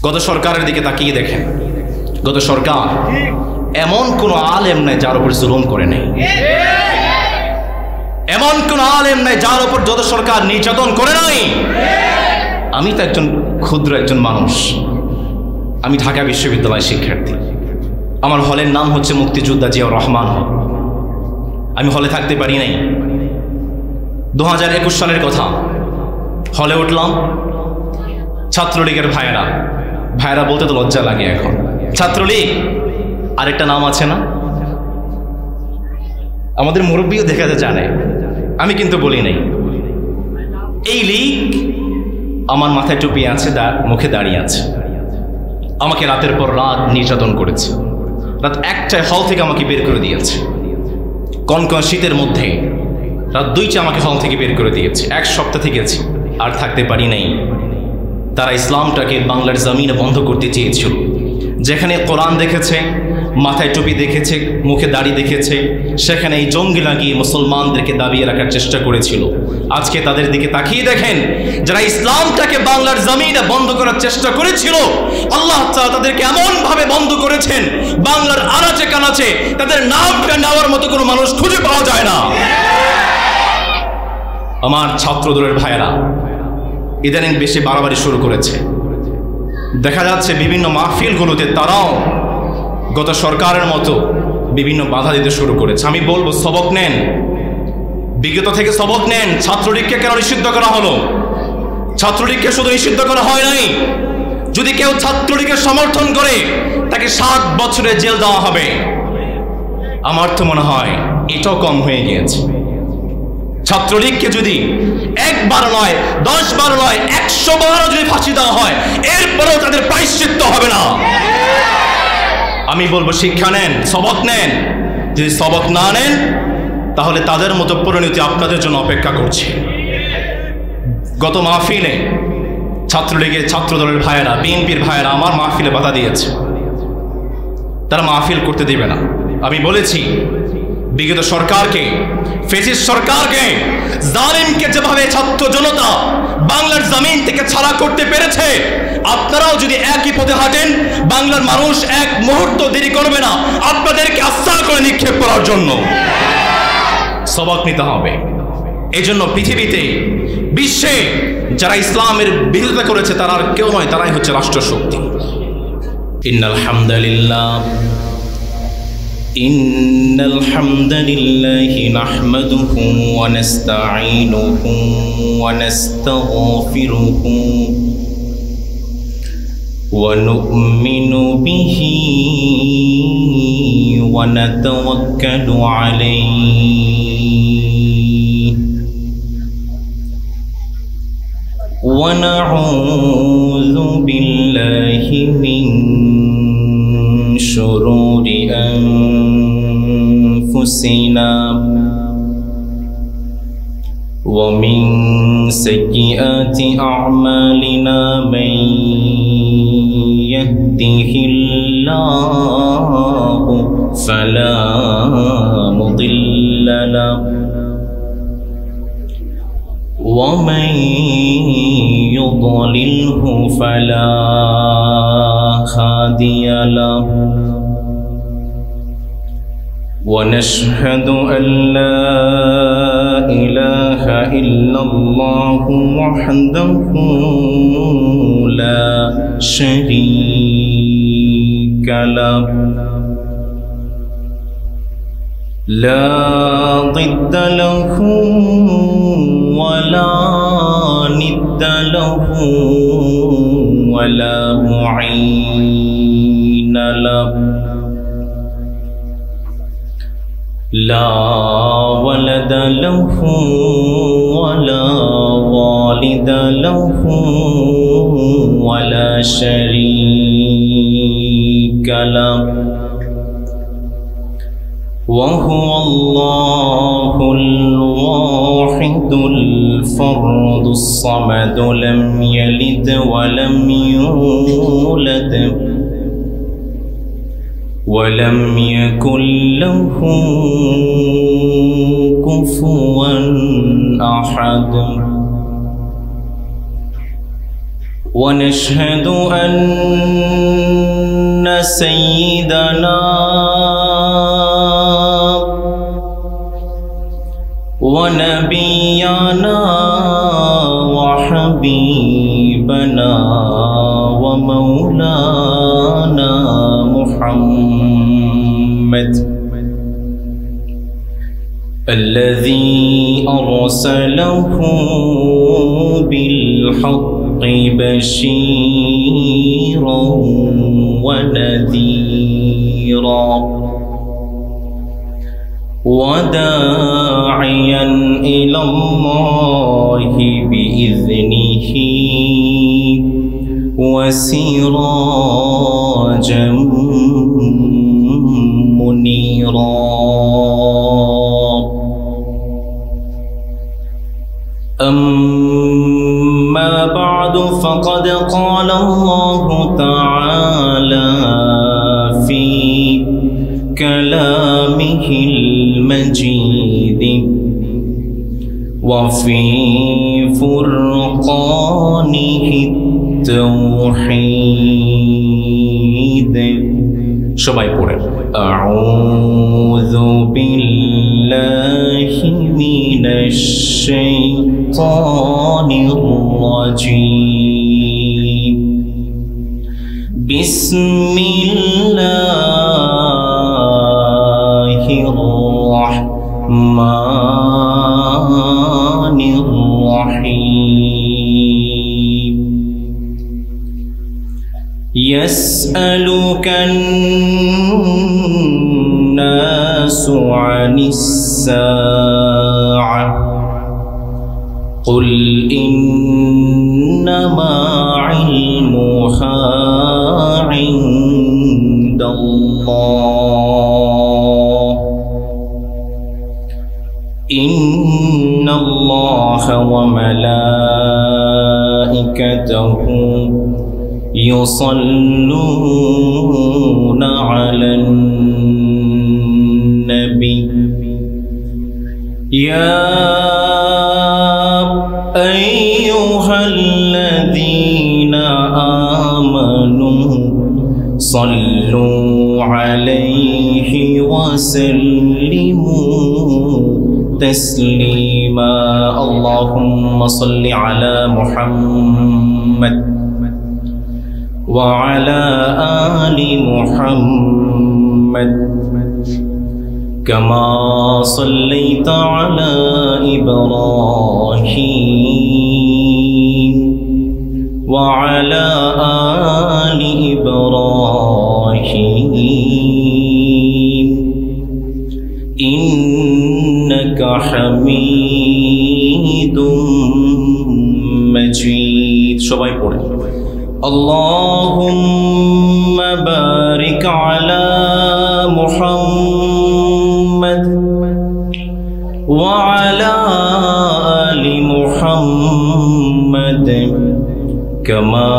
গত সরকারের দিকে তাকিয়ে দেখেন, গত সরকার এমন কোন আলেম নাই যার উপর জুলুম করে নাই, এমন কোন আলেম নাই যার উপর যত সরকার নির্যাতন করে নাই। আমি তো একজন ক্ষুদ্র একজন মানুষ, আমি ঢাকা বিশ্ববিদ্যালয়ের শিক্ষার্থী, আমার হলের নাম হচ্ছে মুক্তিযোদ্ধা জিয়াউর রহমান হল। আমি হলে থাকতে পারি নাই। 2021 সালের কথা, হলে উঠলাম, ছাত্রলীগের ভাইয়েরা বলতে তো লজ্জা লাগে এখন, ছাত্রলীগ আরেকটা নাম আছে না, আমাদের মুরব্বীও দেখাতে জানে, আমি কিন্তু বলি নাই। এই লীগ আমার মাথায় টুপি আছে, মুখে দাঁড়িয়ে আছে, আমাকে রাতের পর রাত নির্যাতন করেছে, রাত 1টায় হল থেকে আমাকে বের করে দিয়েছে, কনকন শীতের মধ্যে রাত 2টায় আমাকে হল থেকে বের করে দিয়েছে। 1 সপ্তাহ থেকেছি, আর থাকতে পারি নাই। তারা ইসলামটাকে বাংলার জমিনে বন্ধ করতে চেয়েছিল। যেখানে কোরআন দেখেছে, মাথায় টুপি দেখেছে, মুখে দাড়ি দেখেছে, সেখানে এই জঙ্গি লাগিয়ে মুসলমানদেরকে দাবিয়ে রাখার চেষ্টা করেছিল। আজকে তাদের দিকে তাকিয়ে দেখেন, যারা ইসলামটাকে বাংলার জমিনে বন্ধ করার চেষ্টা করেছিল, আল্লাহ তাআলা তাদেরকে এমন ভাবে বন্ধ করেছেন, বাংলার আনাচে কানাচে তাদের নামটা নেওয়ার মতো কোনো মানুষ খুঁজে পাওয়া যায় না। আমার ছাত্রদলের ভাইয়েরা ইদানিং বেশি বাড়াবাড়ি শুরু করেছে। দেখা যাচ্ছে বিভিন্ন মাহফিলগুলোতে তারাও গত সরকারের মতো বিভিন্ন বাধা দিতে শুরু করেছে। আমি বলবো, সবক নেন, বিগত থেকে সবক নেন। ছাত্রলীগকে কেন নিষিদ্ধ করা হলো? ছাত্রলীগকে শুধু নিষিদ্ধ করা হয় নাই, যদি কেউ ছাত্রলীগের সমর্থন করে তাকে 7 বছরের জেল দেওয়া হবে। আমার তো মনে হয় এটাও কম হয়ে গিয়েছে। ছাত্রলীগকে যদি 1 বার নয়, 10 বার নয়, 100 বারও যদি ফাঁসি দেওয়া হয়, এরপরেও তাদের প্রায়শ্চিত্ত হবে না। আমি বলবো, শিক্ষা নেন, সবক নেন। যদি সবক না নেন, তাহলে তাদের মতো পরিণতি আপনাদের জন্য অপেক্ষা করছে। গত মাহফিলে ছাত্রলীগের ছাত্রদলের ভাইয়েরা, বিএনপির ভাইয়েরা আমার মাহফিলে বাধা দিয়েছে, তারা মাহফিল করতে দিবে না। আমি বলেছি, বিগত সরকারকে, ফ্যাসিস্ট সরকারকে, জালিমকে যেভাবে ছাত্র জনতা বাংলার জমিন থেকে ছাড়া করতে পেরেছে, আপনারাও যদি একই পথে হাঁটেন, বাংলার মানুষ 1 মুহূর্ত দেরি করবে না আপনাদেরকে আস্থা করে নিক্ষেপ করার জন্য। সবক নিতে হবে। এজন্য পৃথিবীতে, বিশ্বে যারা ইসলামের বিরোধিতা করেছে তারা আর কেউ নয়, তারাই হচ্ছে রাষ্ট্রশক্তি। ইন্নাল হামদুলিল্লাহ إن الحمد لله نحمده ونستعينه ونستغفره ونؤمن به ونتوكل عليه ونعوذ بالله من شرور أنفسنا ومن سيئات أعمالنا من يهده الله فلا مضل له ومن يضلله فلا هادي له ونشهد أن لا إله إلا الله وحده لا شريك له لا ضد له ولا ند له ولا معين له لا ولد له ولا والد له ولا شريك له وهو الله الواحد الفرد الصمد لم يلد ولم يولد ولم يكن له كفوا أحد ونشهد أن سيدنا ونبينا وحبيبنا ومولانا محمد الذي أرسله بالحق بشيرا ونذيرا وداعيا إلى الله بإذنه وسراجا منيرا. أما بعد فقد قال الله تعالى في كلامه المجيد وفي فرقانه التوحيد. সবাই পড়েন أعوذ بالله من الشيطان الرجيم. بسم الله الرحمن الرحيم. يسألك الناس عن الساعة قل إنما علمها عند الله إن الله وملائكته يصلون على النبي يا أيها الذين آمنوا صلوا عليه وسلموا تسليما. اللهم صل على محمد وعلى آل محمد كما صليت على إبراهيم وعلى آل إبراهيم إنك حميد مجيد. সবাই পড়ে اللهم بارك على محمد وعلى آل محمد كما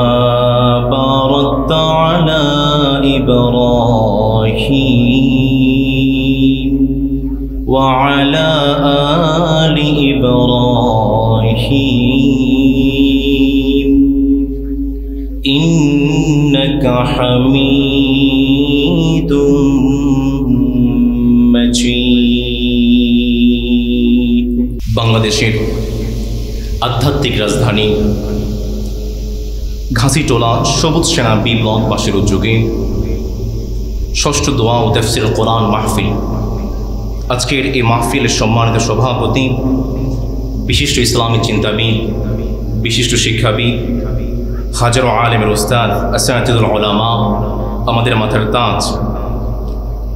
باركت على إبراهيم وعلى آل إبراهيم إنك حميد مجيد. বাংলাদেশের আধ্যাত্মিক রাজধানী ঘাসিটোলা সবুজ সেনা বি ব্লকবাসীর উদ্যোগে ষষ্ঠ দোয়া ও তাফসীর কোরআন মাহফিল। আজকের এই মাহফিলের সম্মানিত সভাপতি বিশিষ্ট ইসলামী চিন্তাবিদ, বিশিষ্ট শিক্ষাবিদ, হাজারো আলেমের উস্তাদ, আসাতিদুল উলামা, আমাদের মাথার তাজ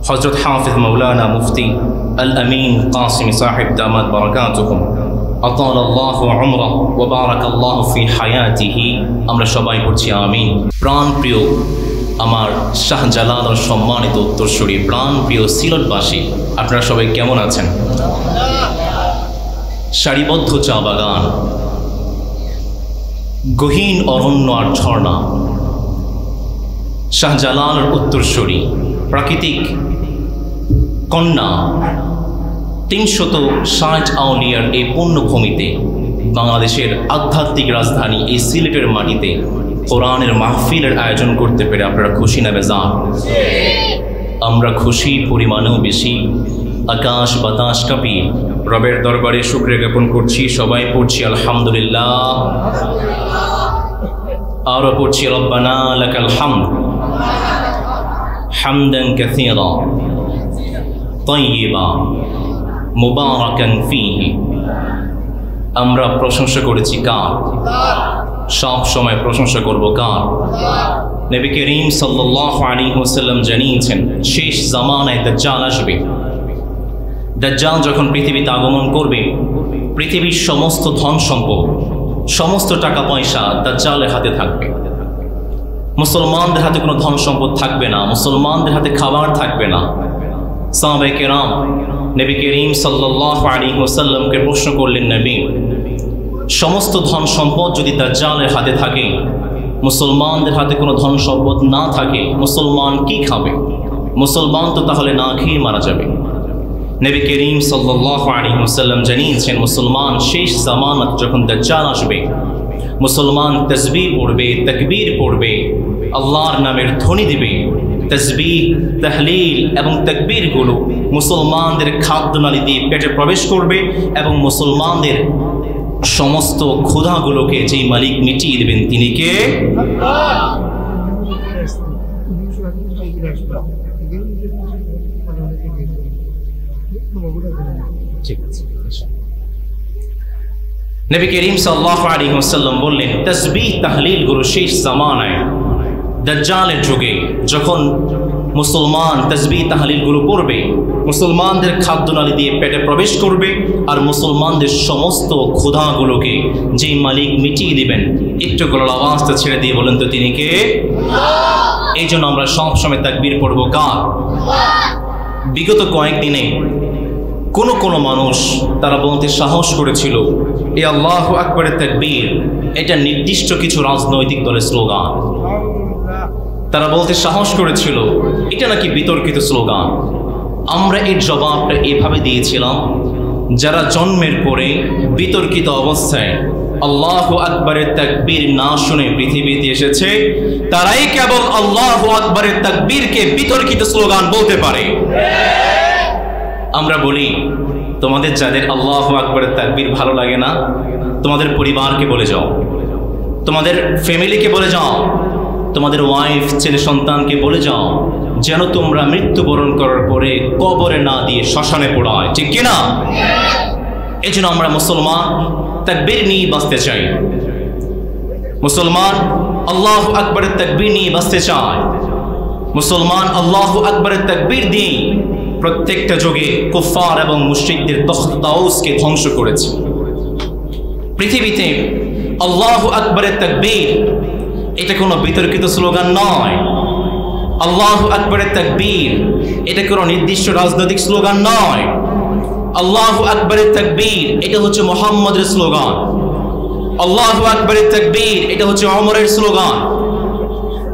হযরত হাফিজ মাওলানা মুফতি আল আমিন কাসিমি সাহেব দামাত বারাকাতুহুম আতাল আল্লাহু উমরাহ ওয়া বারাকাল্লাহু ফি হায়াতিহি। আমরা সবাই পড়ছি আমিন। প্রাণপ্রিয় আমার শাহজালাল ও সম্মানিত উত্তরসূরি, প্রাণপ্রিয় সিলেটবাসী, আপনারা সবাই কেমন আছেন? সারিবদ্ধ চা বাগান, গহীন অরণ্য আর ঝর্ণা, শাহজালালের উত্তরসূরি, প্রাকৃতিক কন্যা, ৩৬০ আউলিয়ার এই পুণ্যভূমিতে, বাংলাদেশের আধ্যাত্মিক রাজধানী এই সিলেটের মাটিতে কোরআনের মাহফিলের আয়োজন করতে পেরে আপনারা খুশি না বেজার? আমরা খুশি পরিমাণেও বেশি। আকাশ বাতাস কাঁপিয়ে রবের দরবারে শুকরিয়া জ্ঞাপন করছি। সবাই পড়ছি আলহামদুলিল্লাহ, আরও পড়ছি রব্বানা লাকাল হামদ হামদান কাসীরা তাইয়্যিবা মুবারাকান ফীহি। আমরা প্রশংসা করেছি কার? সব সময় প্রশংসা করব কার? নবী করিম সাল্লাল্লাহু আলাইহি ওয়াসাল্লাম জানিয়েছেন শেষ জামানায় দাজ্জাল আসবে। দাজ্জাল যখন পৃথিবীতে আগমন করবে, পৃথিবীর সমস্ত ধন সম্পদ, সমস্ত টাকা পয়সা দাজ্জালের হাতে থাকবে। মুসলমানদের হাতে কোনো ধন সম্পদ থাকবে না, মুসলমানদের হাতে খাবার থাকবে না। সাহাবায়ে কেরাম নবী করিম সাল্লাল্লাহু আলাইহি ওয়াসাল্লামকে প্রশ্ন করলেন, নবী, সমস্ত ধন সম্পদ যদি দাজ্জালের হাতে থাকে, মুসলমানদের হাতে কোনো ধন সম্পদ না থাকে, মুসলমান কি খাবে? মুসলমান তো তাহলে না খেয়ে মারা যাবে। নবী করিম সাল্লাল্লাহু আলাইহি ওয়াসাল্লাম জানিয়েছেন মুসলমান শেষ জামানাত যখন দাজ্জাল আসবে, মুসলমান তাসবিহ পড়বে, তাকবীর পড়বে, আল্লাহর নামের ধ্বনি দিবে। তাসবিহ, তাহলিল এবং তাকবীরগুলো মুসলমানদের খাদ্যনালী দিয়ে পেটে প্রবেশ করবে এবং মুসলমানদের সমস্ত ক্ষুধাগুলোকে যেই মালিক মিটিয়ে দেবেন তিনি কে? নবী করিম সাল্লাল্লাহু আলাইহি ওয়াসাল্লাম বললেন তাসবিহ তাহলিল গুলো শেষ জামানায় দাজ্জালের যুগে যখন মুসলমান তাসবিহ তাহলিল গুলো পড়বে, মুসলমানদের খাদ্যনালী দিয়ে পেটে প্রবেশ করবে আর মুসলমানদের সমস্ত ক্ষুধাগুলোকে যেই মালিক মিটিয়ে দিবেন। একটু গলার আওয়াজটা ছেড়ে দিয়ে বলেন তো তিনি কে? এই জন্য আমরা সবসময় তাকবীর পড়ব কার? বিগত কয়েকদিনে কোনো মানুষ তারা বলতে সাহস করেছিল এই আল্লাহু আকবারের তাকবীর এটা নির্দিষ্ট কিছু রাজনৈতিক দলের স্লোগান। তারা বলতে সাহস করেছিল এটা নাকি বিতর্কিত স্লোগান। আমরা এর জবাবটা এভাবে দিয়েছিলাম, যারা জন্মের পরে বিতর্কিত অবস্থায় আল্লাহু আকবারের তাকবীর না শুনে পৃথিবীতে এসেছে, তারাই কেবল আল্লাহু আকবারের তাকবীরকে বিতর্কিত স্লোগান বলতে পারে। আমরা বলি তোমাদের যাদের আল্লাহু আকবারের তাকবীর ভালো লাগে না, তোমাদের পরিবারকে বলে যাও, তোমাদের ফ্যামিলিকে বলে যাও, তোমাদের ওয়াইফ ছেলে সন্তানকে বলে যাও যেন তোমরা মৃত্যুবরণ করার পরে কবরে না দিয়ে শ্মশানে পোড়ায়, ঠিক কিনা? এই জন্য আমরা মুসলমান তাকবীর নিয়ে বাঁচতে চাই, মুসলমান আল্লাহু আকবারের তাকবীর নিয়ে বাঁচতে চায়, মুসলমান আল্লাহু আকবারের তাকবীর দিয়ে প্রত্যেকটা যুগে কুফার এবং মুশরিকদের তখতাউসকে ধ্বংস করেছে। পৃথিবীতে আল্লাহু আকবারের তাকবীর এটা কোনো বিতর্কিত স্লোগান নয়। আল্লাহু আকবারের তাকবীর এটা কোনো নির্দিষ্ট রাজনৈতিক স্লোগান নয়। আল্লাহু আকবারের তাকবীর এটা হচ্ছে মুহাম্মদের স্লোগান। আল্লাহু আকবারের তাকবীর এটা হচ্ছে ওমরের স্লোগান।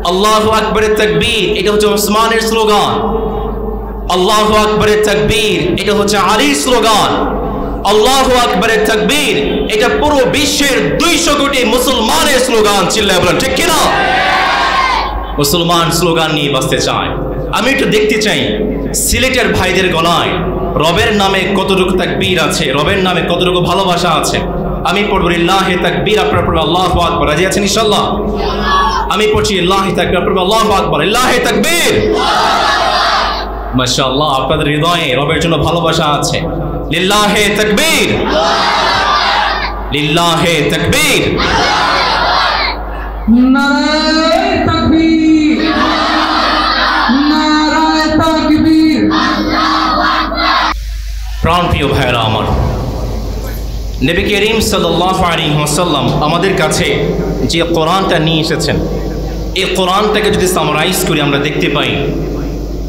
আল্লাহু আকবারের তাকবীর এটা হচ্ছে ওসমানের স্লোগান। আল্লাহু আকবারের তাকবীর এটা হচ্ছে আলীর স্লোগান। আল্লাহু আকবারের তাকবীর এটা পুরো বিশ্বের 200 কোটি মুসলমানের স্লোগান। চিল্লায় বলেন ঠিক কিনা? মুসলমান স্লোগান নিয়ে বাঁচতে চায়। আমি একটু দেখতে চাই সিলেটের ভাইদের গলায় রবের নামে কতটুকু তাকবীর আছে, রবের নামে কতটুকু ভালোবাসা আছে। আমি পড়ব লিল্লাহি তাকবীর, আপনারা পড়বেন আল্লাহু আকবার। রাজি আছেন ইনশাআল্লাহ? আমি পড়ছি লিল্লাহি তাকবীর, আপনারা আল্লাহু আকবার। লিল্লাহি তাকবীর। মাশাআল্লাহ, আপনাদের হৃদয়ে রবের জন্য ভালোবাসা আছে। লিল্লাহি তাকবীর, লিল্লাহি তাকবীর, নারায়ে তাকবীর, নারায়ে তাকবীর। প্রাণপ্রিয় ভাইরা আমার, নবী করিম সাল্লাল্লাহু আলাইহি ওয়াসাল্লাম আমাদের কাছে যে কোরআনটা নিয়ে এসেছেন, এই কোরআনটাকে যদি সামারাইজ করি আমরা দেখতে পাই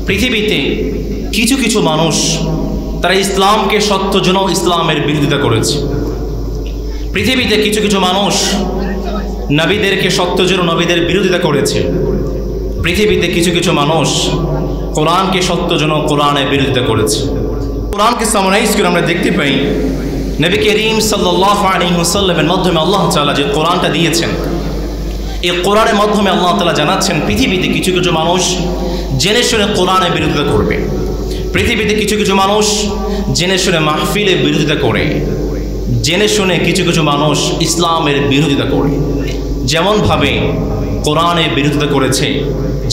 পৃথিবীতে কিছু কিছু মানুষ তারা ইসলামকে সত্য জন্য ইসলামের বিরোধিতা করেছে। পৃথিবীতে কিছু কিছু মানুষ নবীদেরকে সত্য জন্য নবীদের বিরোধিতা করেছে। পৃথিবীতে কিছু কিছু মানুষ কোরআনকে সত্য জন্য কোরআনের বিরোধিতা করেছে। কোরআনকে সামারাইজ করে আমরা দেখতে পাই নবী করিম সাল্লাল্লাহু আলাইহি ওয়াসাল্লামের মাধ্যমে আল্লাহ তাআলা যে কোরআনটা দিয়েছেন, এই কোরআনের মাধ্যমে আল্লাহ তাআলা জানাচ্ছেন পৃথিবীতে কিছু কিছু মানুষ জেনে শুনে কোরআনের বিরোধিতা করবে, পৃথিবীতে কিছু কিছু মানুষ জেনে শুনে মাহফিলের বিরোধিতা করে, জেনে শুনে কিছু কিছু মানুষ ইসলামের বিরোধিতা করে। যেমনভাবে কোরআনের বিরোধিতা করেছে,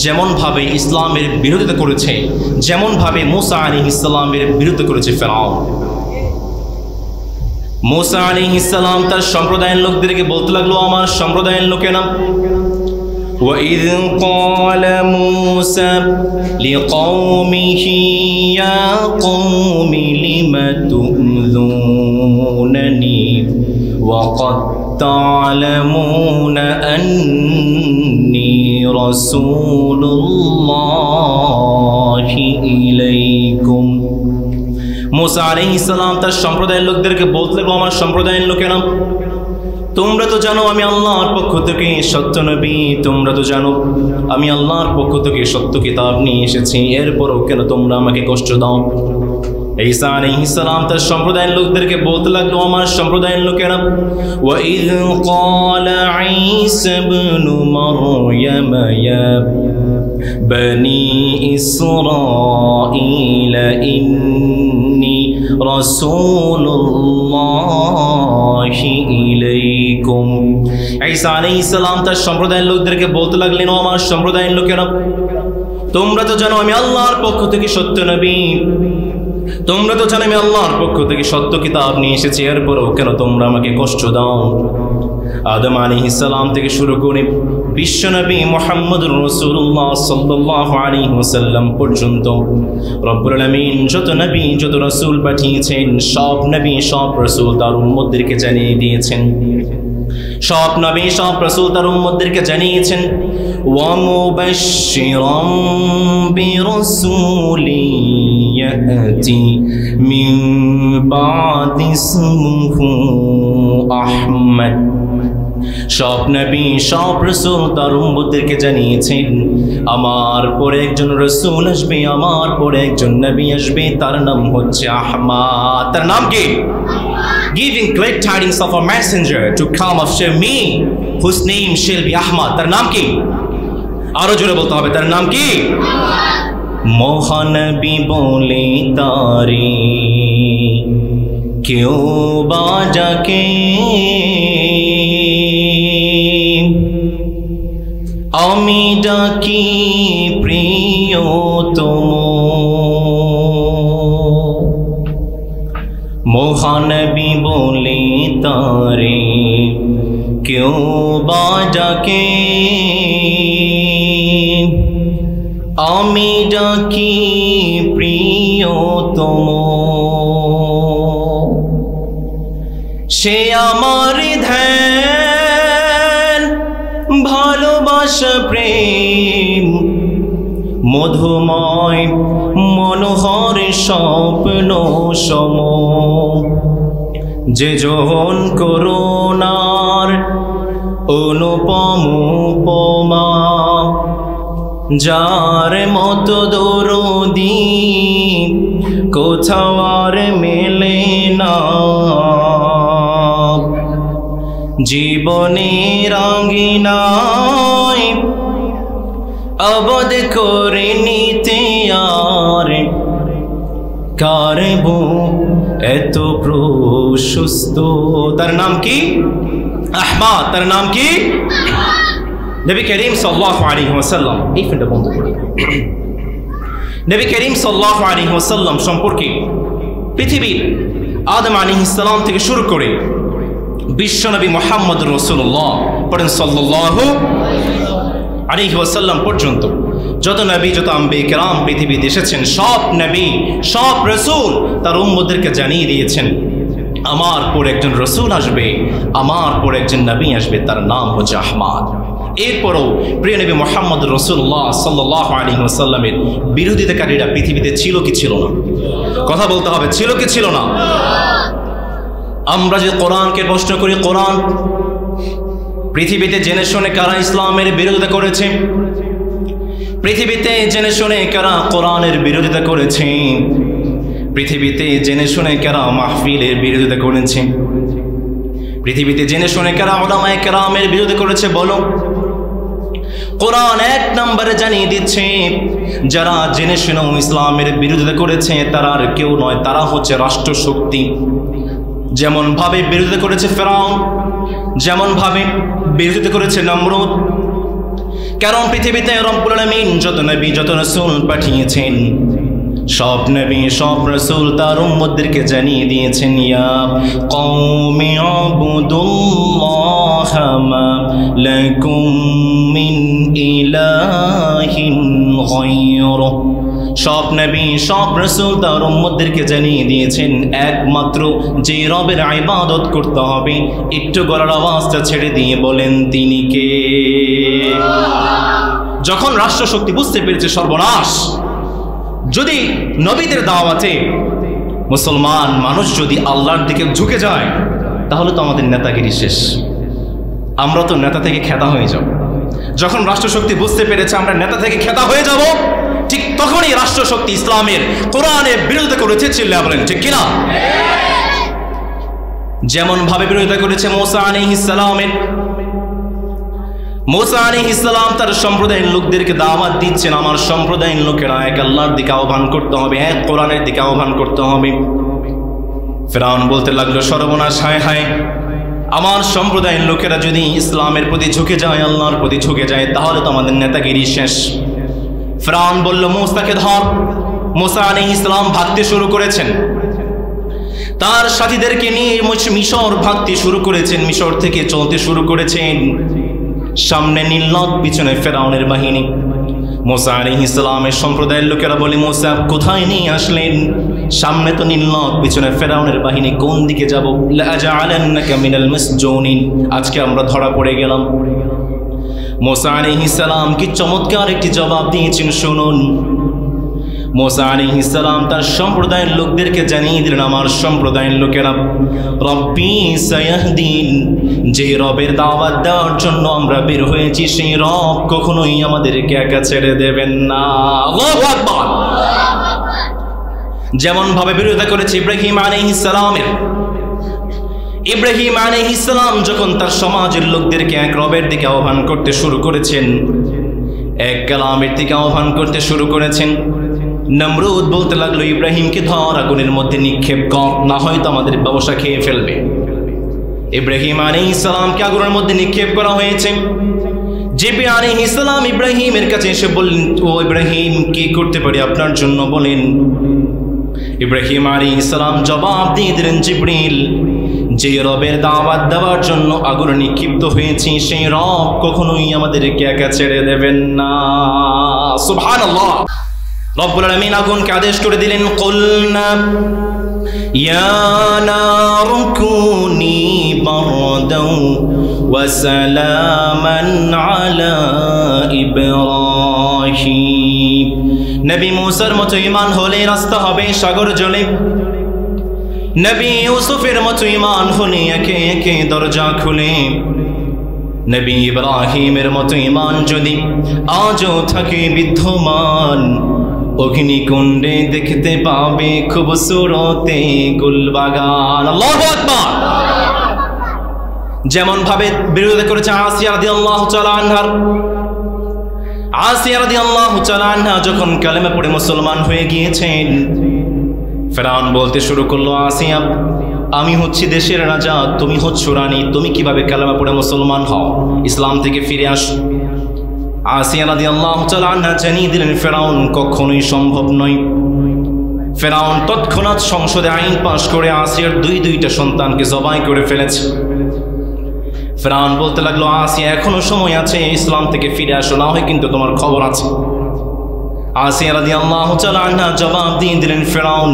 যেমনভাবে ইসলামের বিরোধিতা করেছে, যেমনভাবে মূসা আলাইহিস সালামের বিরোধিতা করেছে ফেরাউন। মূসা আলাইহিস সালাম তার সম্প্রদায়ের লোকদেরকে বলতে লাগলো, আমার সম্প্রদায়ের লোকেরা, وَإِذْ قَالَ مُوسَى لِقَوْمِهِ يَا قَوْمِ لِمَ تُؤْذُونَنِي وَقَدْ تَعْلَمُونَ أَنِّي رَسُولُ اللَّهِ إِلَيْكُمْ। মূসা আলাইহিস সালাম তার সম্প্রদায়ের লোকদেরকে বলতে লাগলো, আমার সম্প্রদায়ের লোকেরা, তোমরা তো জানো আমি আল্লাহর পক্ষ থেকে সত্য নবী, তোমরা তো জানো আমি আল্লাহর পক্ষ থেকে সত্য কিতাব নিয়ে এসেছি, এরপরও কেন তোমরা আমাকে কষ্ট দাও? ঈসা আলাইহিস সালাম তার সম্প্রদায়ের লোকদেরকে বলতে লাগলো, আমার সম্প্রদায়ের লোকেরা, وَإِذْ قَالَ عِيسَى ابْنُ مَرْيَمَ يَا بَنِي إِسْرَائِيلَ إِنِّي رَسُولُ اللَّهِ إِلَيْكُمْ। ঈসা আলাইহিস সালাম তার সম্প্রদায়ের লোকদেরকে বলতে লাগলেন, আমার সম্প্রদায়ের লোকেরা, তোমরা তো জানো আমি আল্লাহর পক্ষ থেকে সত্য নবী, তোমরা তো জানো আমি আল্লাহর পক্ষ থেকে সত্য কিতাব নিয়ে এসেছি, এরপরও কেন তোমরা আমাকে কষ্ট দাও? আদম আলাইহিস সালাম থেকে শুরু করে বিশ্বনবী মুহাম্মদুর রাসূলুল্লাহ সাল্লাল্লাহু আলাইহি ওয়াসাল্লাম পর্যন্ত রব্বুল আলামিন যত নবী যত রাসূল পাঠিয়েছেন, সব নবী সব রাসূল তার উম্মতদেরকে জানিয়ে দিয়েছেন, সব নবী সব রাসূল তার উম্মতদেরকে জানিয়েছেন, ওয়া মুবাশশিরাম বিরাসূলি ইয়াতি মিন বাদি ইসমুহু আহমদ। সব নবী সব রাসূল তার উম্মতদেরকে জানিয়েছেন, আমার পরে একজন রাসূল আসবে, আমার পরে একজন নবী আসবে, তার নাম হচ্ছে আহমদ। তার নাম কি? Giving great tidings of a messenger to come after me, whose name shall be Ahmad. তার নাম কি? আরো জোরে বলতে হবে, তার নাম কি? মহানবী বলে তারে কেউ বাজাকে, আমি ডাকি প্রিয়তম। মহানবী বলে তারে কেউ বাজাকে, আমি ডাকি প্রিয়তম। সে আমার ধ্যান ভালোবাসা প্রেম মধুময় মনোহর স্বপ্ন সম, যে জন করুণার অনুপম উপমা, যার মতো দরদি কোথাও আর মেলে না। জীবনের আঙ্গিনায় আবাদ করে নিতে আর কারব এত প্রশস্ত। তার নাম কি? আহমদ। তার নাম কি? নবী করিম সাল্লাল্লাহু আলাইহি ওয়াসাল্লাম, এই ফোনটা বন্ধ করে। নবী করিম সাল্লাল্লাহু আলাইহি ওয়াসাল্লাম সম্পর্কে পৃথিবীর আদম আলাইহিস সালাম থেকে শুরু করে বিশ্বনবী মুহাম্মদুর রাসূলুল্লাহ পড়েন সাল্লাল্লাহু আলাইহি ওয়াসাল্লাম পর্যন্ত যত নবী যত আম্বিয়া কিরাম পৃথিবীতে এসেছেন, সব নবী সব রাসূল তার উম্মতদেরকে জানিয়ে দিয়েছেন, আমার পর একজন রাসূল আসবে, আমার পর একজন নবী আসবে, তার নাম হচ্ছে আহমদ। এরপরও প্রিয় নবী মুহাম্মদুর রাসূলুল্লাহ সাল্লাল্লাহু আলাইহি ওয়াসাল্লামের বিরোধিতাকারীরা পৃথিবীতে ছিল কি ছিল না? কথা বলতে হবে, ছিল কি ছিল না? আমরা যে কোরআনকে প্রশ্ন করি, কোরআন পৃথিবীতে জেনে শুনে কারা ইসলামের বিরোধিতা করেছে? পৃথিবীতে জেনে শুনে কারা কোরআনের বিরোধিতা করেছে? পৃথিবীতে জেনে শুনে কারা মাহফিলের বিরোধিতা করেছে? পৃথিবীতে জেনে শুনে কারা উলামায়ে কেরামের বিরোধিতা করেছে? বলো। কোরআন এক নম্বরে জানিয়ে দিচ্ছে যারা জেনে শুনেও ইসলামের বিরোধিতা করেছে তারা আর কেউ নয়, তারা হচ্ছে রাষ্ট্রশক্তি। যেমন ভাবে বিরোধিতা করেছে ফেরাউন, যেমন ভাবে বিরোধিতা করেছে নমরুদ। কারণ পৃথিবীতে রব্বুল আলামিন যত নবী যত রাসূল পাঠিয়েছেন, সব নবী সব রাসূল তার উম্মতদেরকে জানিয়ে দিয়েছেন, ইয়া কওমি আবুদুল্লাহ মা লাকুম মিন ইলাহিন গায়রুহু। সব নবী সব রাসূল তার উম্মতদেরকে জানিয়ে দিয়েছেন একমাত্র যে রবের ইবাদত করতে হবে। একটু গলার আওয়াজটা ছেড়ে দিয়ে বলেন তিনি কে? যখন রাষ্ট্রশক্তি বুঝতে পেরেছে সর্বনাশ, যদি নবীদের দাওয়াতে মুসলমান মানুষ যদি আল্লাহর দিকে ঝুঁকে যায় তাহলে তো আমাদের নেতাগিরি শেষ, আমরা তো নেতা থেকে খেতা হয়ে যাব। যখন রাষ্ট্রশক্তি বুঝতে পেরেছে আমরা নেতা থেকে খেতা হয়ে যাব, ঠিক তখনই রাষ্ট্রশক্তি ইসলামের কোরআনের বিরোধিতা করেছে। চিল্লায়া বলেন ঠিক কিনা? যেমন ভাবে বিরোধিতা করেছে মুসা আলাইহিস সালামের। মুসা আলাইহিস সালাম তার সম্প্রদায়ের লোকদেরকে দাওয়াত দিচ্ছেন, আমার সম্প্রদায়ের লোকেরা এক আল্লাহর দিকে আহ্বান করতে হবে, এক কোরআনের দিকে আহ্বান করতে হবে। ফিরআউন বলতে লাগলো, সর্বনাশ, হায় হায়, আমার সম্প্রদায়ের লোকেরা যদি ইসলামের প্রতি ঝুঁকে যায়, আল্লাহর প্রতি ঝুঁকে যায়, তাহলে তো আমাদের নেতাগিরি শেষ। ফিরআউন বলল, মুসাকে ধর। মুসা আলাইহিস সালাম ভাগতে শুরু করেছেন, তার সাথীদেরকে নিয়ে মিশর ভাগতে শুরু করেছেন, মিশর থেকে চলতে শুরু করেছেন। সামনে নীল নদ, পিছনে ফেরাউনের বাহিনী। মুসা আলাইহিস সালামের সম্প্রদায়ের লোকেরা বলে, মুসা কোথায় নিয়ে আসলেন? সামনে তো নীল নদ, পিছনে ফেরাউনের বাহিনী, কোন দিকে যাব? লাআজালান্নাকা মিনাল মাসজুনিন, আজকে আমরা ধরা পড়ে গেলাম। মুসা আলাইহিস সালাম কি চমৎকার একটি জবাব দিয়েছেন, শুনুন। মুসা আলাইহিস সালাম তার সম্প্রদায়ের লোকদেরকে জানিয়ে দিলেন, আমার সম্প্রদায়ের লোকেরা, রব্বি সায়াহদিন, যে রবের দাওয়াত দেওয়ার জন্য আমরা বের হয়েছি সেই রব কখনোই আমাদেরকে একা ছেড়ে দেবেন না। আল্লাহু আকবার। যেমন ভাবে বিরোধিতা করেছে ইব্রাহিম আলাইহিস সালামের। ইব্রাহিম আলাইহিস সালাম যখন তার সমাজের লোকদেরকে এক রবের দিকে আহ্বান করতে শুরু করেছেন, এক কালামের দিকে আহ্বান করতে শুরু করেছেন, নমরুদ বলতে লাগলো, ইব্রাহিমকে ধর, আগুনের মধ্যে নিক্ষেপ কর, না হয়তো আমাদের ব্যবসা খেয়ে ফেলবে। ইব্রাহিম আলাইহিস সালামকে আগুনের মধ্যে নিক্ষেপ করা হয়েছে। জিবরিল আলাইহিস সালাম ইব্রাহিমের কাছে এসে বললেন, ও ইব্রাহিম, কি করতে পারি আপনার জন্য বলেন। ইব্রাহিম আলাইহিস সালাম জবাব দিয়ে দিলেন, জিবরিল, যে রবের দাওয়াত দেওয়ার জন্য আগুনে নিক্ষিপ্ত হয়েছি সেই রব কখনোই আমাদেরকে একা ছেড়ে দেবেন না। সুবহানাল্লাহ। রব্বুল আলামিন আগুনকে আদেশ করে দিলেন, কুলনা ইয়া নারু কুনি বারদাও ওয়া সালামান আলা ইব্রাহিম। নবী মুসার মতো ঈমান হলে রাস্তা হবে সাগর জলে, নবী ইউসুফের মতো ঈমান হলে একে একে দরজা খুলে, নবী ইব্রাহিমের মতো ঈমান যদি আজও থাকে বিদ্যমান, অগ্নিকুণ্ডে দেখতে পাবে খুবসুরতে গুলবাগান। আল্লাহু আকবার। যেমন ভাবে বিরোধিতা করেছে আসিয়া রাদিয়াল্লাহু তাআলা আনহার। আসিয়া রাদিয়াল্লাহু তাআলা আনহা যখন কালেমা পড়ে মুসলমান হয়ে গিয়েছেন, ফেরাউন বলতে শুরু করলো, আসিয়া, আমি হচ্ছি দেশের রাজা, তুমি হচ্ছ রানী, তুমি কিভাবে কালেমা পড়ে মুসলমান হও, ইসলাম থেকে ফিরে আসো। আসিয়া রাদিয়াল্লাহু তাআলা আনহা জানিয়ে দিলেন, ফেরাউন কখনোই সম্ভব নয়। ফেরাউন তৎক্ষণাৎ সংসদে আইন পাশ করে আসিয়ার দুইটা সন্তানকে জবাই করে ফেলেছে। ফেরাউন বলতে লাগলো, আসিয়া এখনো সময় আছে, ইসলাম থেকে ফিরে আসো, না হয় কিন্তু তোমার খবর আছে। আসিয়া রাদিয়াল্লাহু তাআলা আনহা জবাব দিয়ে দিলেন, ফেরাউন,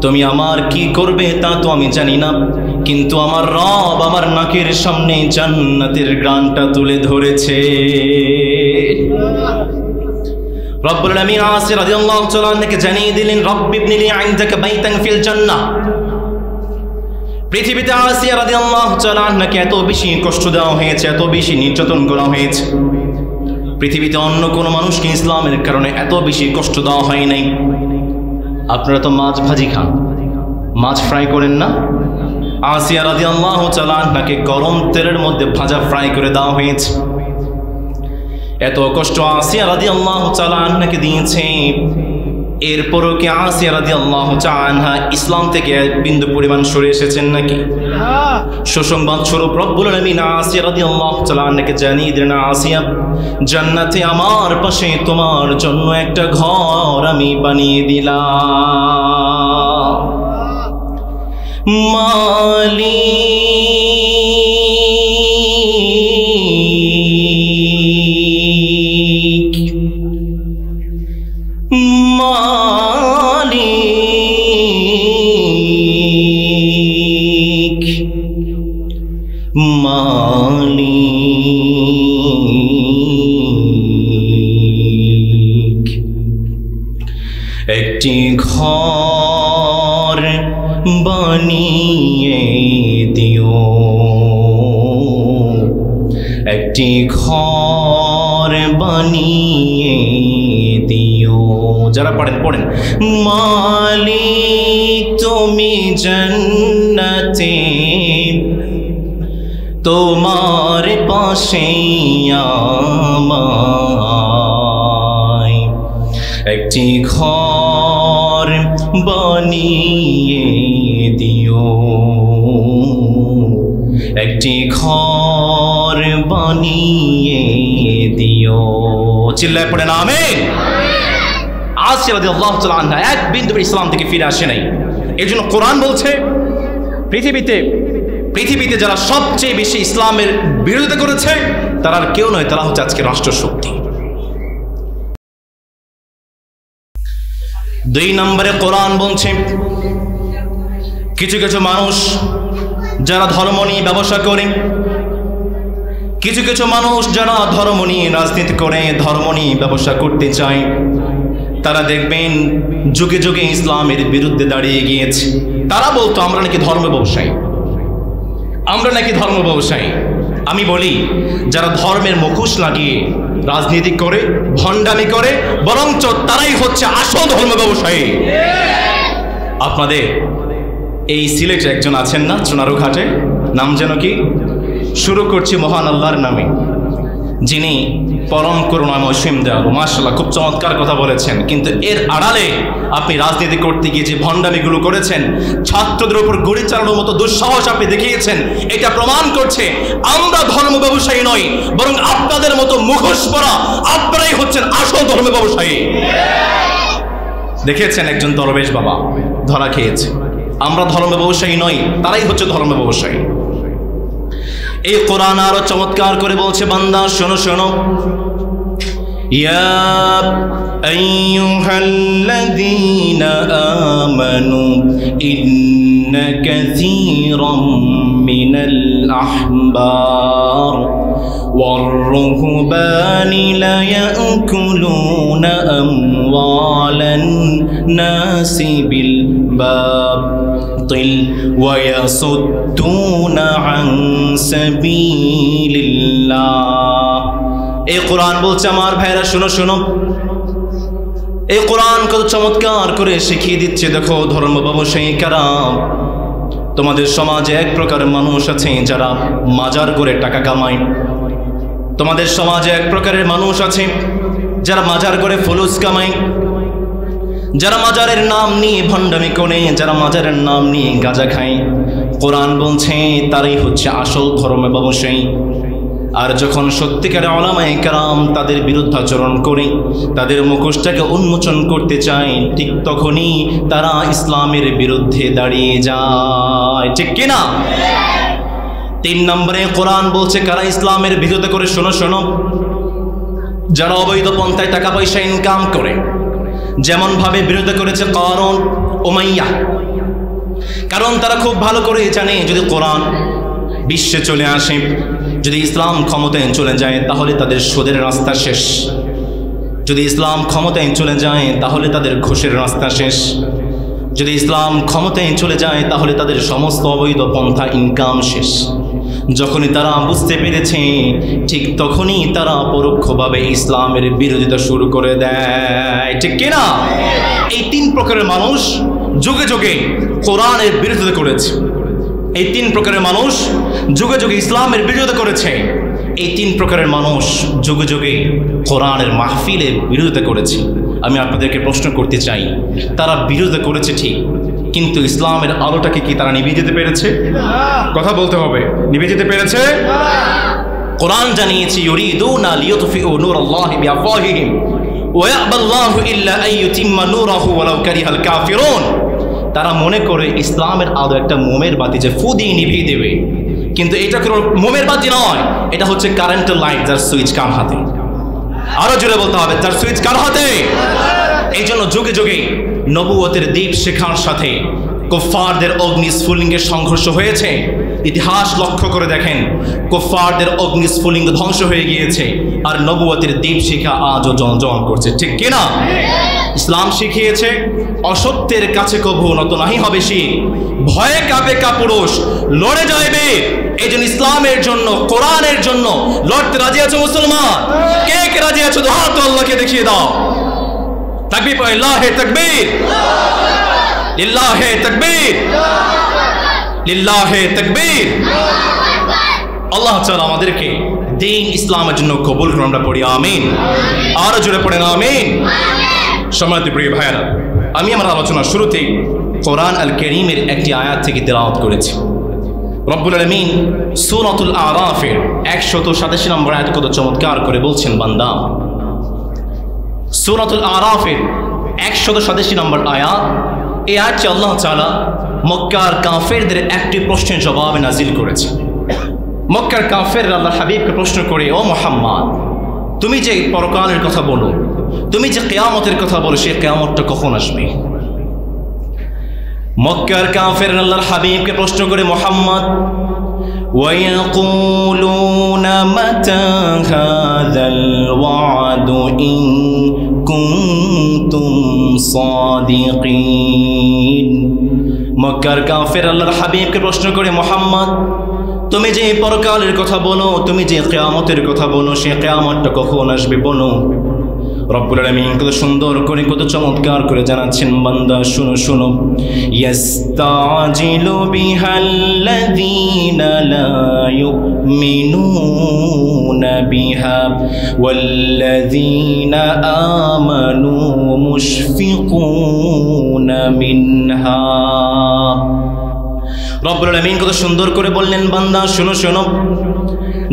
তুমি আমার কি করবে তা তো আমি জানি না, কিন্তু আমার রব আমার নাকের সামনে জান্নাতের গ্রানটা তুলে ধরেছে। রব্বুল আলামিন আসিয়া রাদিয়াল্লাহু তাআলা আনহাকে জানিয়ে দিলেন, রব্বি ইবনি লি ইনদাকা বাইতান ফিল জান্নাহ। পৃথিবীতে আসিয়া রাদিয়াল্লাহু তাআলা আনহাকে এত বেশি কষ্ট দেওয়া হয়েছে, এত বেশি নির্যাতন করা হয়েছে, পৃথিবীতে অন্য কোনো মানুষকে ইসলামের কারণে এত বেশি কষ্ট দেওয়া হয় নাই। আপনারা তো মাছ ভাজি খান, মাছ ফ্রাই করেন না? আসিয়া রাদিয়াল্লাহু তাআলা আনহাকে গরম তেলের মধ্যে ভাজা ফ্রাই করে দেওয়া হয়েছে। এত কষ্ট আসিয়া রাদিয়াল্লাহু তাআলা আনহাকে দিয়েছে, এরপরও কি আসিয়া রাদিয়াল্লাহু তাআলা আনহা ইসলাম থেকে এক বিন্দু পরিমাণ সরে এসেছেন নাকি? সুসংবাদ স্বরূপ রব্বুল আলামিন আসিয়া রাদিয়াল্লাহু তাআলা আনহাকে জানিয়ে দিলেন, আসিয়া জান্নাতে আমার পাশে তোমার জন্য একটা ঘর আমি বানিয়ে দিলাম। মালিক মালিক মালিক, একটি ঘর বানিয়ে দিও, একটি ঘর বানিয়ে দিও। যারা পড়েন পড়েন, মালিক তুমি জান্নাতে তোমার পাশে আমায় একটি ঘর বানিয়ে দিও, একটি ঘর বানিয়ে দিও। চিল্লায় পড়েন আমিন। আসিয়া রাদিয়াল্লাহু তাআলা আনহা এক বিন্দু ইসলাম থেকে ফিরে আসে নাই। এই জন্য কোরআন বলছে পৃথিবীতে যারা সবচেয়ে বেশি ইসলামের বিরোধিতা করেছে তারা আর কেউ নয়, তারা হচ্ছে আজকে রাষ্ট্রশক্তি। 2 নম্বরে কোরআন বলছে কিছু কিছু মানুষ যারা ধর্ম নিয়ে ব্যবসা করে, কিছু কিছু মানুষ যারা ধর্ম নিয়ে রাজনীতি করে, ধর্ম নিয়ে ব্যবসা করতে চায়, তারা দেখবেন যুগে যুগে ইসলামের বিরুদ্ধে দাঁড়িয়ে গিয়েছে। তারা বলতো আমরা নাকি ধর্ম ব্যবসায়ী, আমরা নাকি ধর্ম ব্যবসায়ী। আমি বলি যারা ধর্মের মুখোশ লাগিয়ে রাজনীতি করে, ভণ্ডামি করে, বরঞ্চ তারাই হচ্ছে আসল ধর্ম ব্যবসায়ী। আপনাদের এই সিলেটে একজন আছেন না, চুনারুঘাটে, নাম যেন কি? শুরু করছি মহান আল্লাহর নামে, যিনি পরম করুণাময় অসীম দয়ালু। মাশাআল্লাহ, খুব চমৎকার কথা বলেছেন। কিন্তু এর আড়ালে আপনি রাজনীতি করতে গিয়ে যে ভণ্ডামিগুলো করেছেন, ছাত্রদের উপর গুলি চালানোর মতো দুঃসাহস আপনি দেখিয়েছেন, এটা প্রমাণ করছে আমরা ধর্ম ব্যবসায়ী নই, বরং আপনাদের মতো মুখোশ পরা আপনারাই হচ্ছেন আসল ধর্ম ব্যবসায়ী। দেখেছেন একজন দরবেশ বাবা ধরা খেয়েছে। আমরা ধর্ম ব্যবসায়ী নই, তারাই হচ্ছে ধর্ম ব্যবসায়ী। এই কোরআন আরো চমৎকার করে বলছে, বান্দা শোনো শোনো, ইয়া আইয়ুহাল্লাযীনা আমানু ইন্না কাসীরাম মিনাল আহবার والرهبان ليأكلون أموال الناس بالباطل ويصدون عن سبيل الله। এই কোরআন বলছে আমার ভাইরা শোনো শোনো, এই কোরআন কত চমৎকার করে শিখিয়ে দিচ্ছে। দেখো ধর্ম ব্যবসায়ী কারা? তোমাদের সমাজে এক প্রকার মানুষ আছে যারা মাজার করে টাকা কামায়। তোমাদের সমাজে এক প্রকারের মানুষ আছে যারা মাজার করে ফুলুস কামায়, যারা মাজারের নাম নিয়ে ভণ্ডামি করে, যারা মাজারের নাম নিয়ে গাঁজা খায়। কোরআন বলছে তারাই হচ্ছে আসল ধর্ম ব্যবসায়ী। আর যখন সত্যিকারের উলামায়ে কেরাম তাদের বিরুদ্ধাচরণ করে, তাদের মুখোশটাকে উন্মোচন করতে চায়, ঠিক তখনই তারা ইসলামের বিরুদ্ধে দাঁড়িয়ে যায়। ঠিক কিনা? 3 নম্বরে কোরআন বলছে কারা ইসলামের বিরোধিতা করে? শোনো শোনো, যারা অবৈধ পন্থায় টাকা পয়সা ইনকাম করে, যেমন ভাবে বিরোধিতা করেছে কারণ, উমাইয়া। কারণ তারা খুব ভালো করে জানে যদি কোরআন বিশ্বে চলে আসে, যদি ইসলাম ক্ষমতায় চলে যায়, তাহলে তাদের সুদের রাস্তা শেষ। যদি ইসলাম ক্ষমতায় চলে যায় তাহলে তাদের ঘুষের রাস্তা শেষ। যদি ইসলাম ক্ষমতায় চলে যায় তাহলে তাদের সমস্ত অবৈধ পন্থা ইনকাম শেষ। যখনই তারা বুঝতে পেরেছে, ঠিক তখনই তারা পরোক্ষভাবে ইসলামের বিরোধিতা শুরু করে দেয়। ঠিক কিনা? এই 3 প্রকারের মানুষ যুগে যুগে কোরআনের বিরোধিতা করেছে। এই 3 প্রকারের মানুষ যুগে যুগে ইসলামের বিরোধিতা করেছে। এই তিন প্রকারের মানুষ যুগে যুগে কোরআনের মাহফিলের বিরোধিতা করেছে। আমি আপনাদেরকে প্রশ্ন করতে চাই, তারা বিরোধিতা করেছে ঠিক, কিন্তু ইসলামের আলোটাকে কি তারা নিভিয়ে যেতে পেরেছে? কথা বলতে হবে, নিভিয়ে যেতে পেরেছে? কোরআন জানিয়েছে ইউরিদুনা লিইউতফিউ নূরাল্লাহি বিআফওয়াহিহিম ওয়া ইয়াবাল্লাহু ইল্লা আইয়ুতিম্মা নূরাহু ওয়ালাউ কারিহাল কাফিরুন। তারা মনে করে ইসলামের আলো একটা মোমের বাতি যে ফু দিয়ে নিভিয়ে দেবে, কিন্তু এটা কোনো মোমের বাতি নয়, এটা হচ্ছে কারেন্টের লাইট যার সুইচ কার হাতে। আরো জোরে বলতে হবে, যার সুইচ কার হাতে। এই জন্য যুগে যুগে নবুয়তের দীপ শেখার সাথে কুফফারদের অগ্নিস্ফুলিঙ্গের সংঘর্ষ হয়েছে। ইতিহাস লক্ষ্য করে দেখেন, কুফফারদের অগ্নিস্ফুলিঙ্গ ধ্বংস হয়ে গিয়েছে, আর নবুয়তের দীপ শিখা আজও জ্বলজ্বল করছে, ঠিক কিনা? ইসলাম শিখিয়েছে অসত্যের কাছে কভু নত নাহি হবে শির, ভয়ে কাঁপে কাপুরুষ লড়ে যাইবে। এই জন্য ইসলামের জন্য, কোরআনের জন্য লড়তে রাজি আছো মুসলমান? কে কে রাজি আছো? হাত আল্লাহকে দেখিয়ে দাও। তাকবীর, লিল্লাহি তাকবীর, লিল্লাহি তাকবীর, লিল্লাহি তাকবীর। আল্লাহ তাআলা আমাদেরকে দ্বীন ইসলামের জন্য কবুল করুন। আমরা পড়ি আমিন। আরো জোরে পড়েন আমিন। সম্মানিত প্রিয় ভাইয়েরা, আমি আমার আলোচনার শুরুতেই কোরআন আল কারীমের একটি আয়াত থেকে তেলাওয়াত করেছি। রব্বুল আলামিন সূরাতুল আরাফের 187 নম্বর আয়াত কত চমৎকার করে বলছেন, বান্দা, সূরাতুল আরাফের 187 নম্বর আয়াত, এই আয়াতটি আল্লাহ তাআলা মক্কার কাফেরদের একটি প্রশ্নের জবাবে নাজিল করেছে। মক্কার কাফেররা আল্লাহর হাবিবকে প্রশ্ন করে, ও মুহাম্মদ, তুমি যে পরকালের কথা বলো, তুমি যে কিয়ামতের কথা বলো, সেই কিয়ামতটা কখন আসবে? মক্কার কাফেররা আল্লাহর হাবিবকে প্রশ্ন করে, মুহাম্মদ, ওয়ায়াকুলুনা মাতা হাযাল ওয়াদু ইন কুনতুম সাদিকিন। মক্কার কাফের আল্লাহর হাবিবকে প্রশ্ন করে, মুহাম্মদ, তুমি যে পরকালের কথা বলো, তুমি যে কিয়ামতের কথা বলো, সেই কিয়ামতটা কখন আসবে বলো। রব্বুল আলামিন কত সুন্দর করে, কত চমৎকার করে জানাচ্ছেন, বান্দা শুনো শুনো। ইয়াস্তাজিলু বিহাল্লাযীনা লা ইউমিনুনা বিহা ওয়াল্লাযীনা আমানু মুশফিকুনা মিনহা। রব্বুল আলামিন কত সুন্দর করে বললেন, বান্দা শুনো শুনো,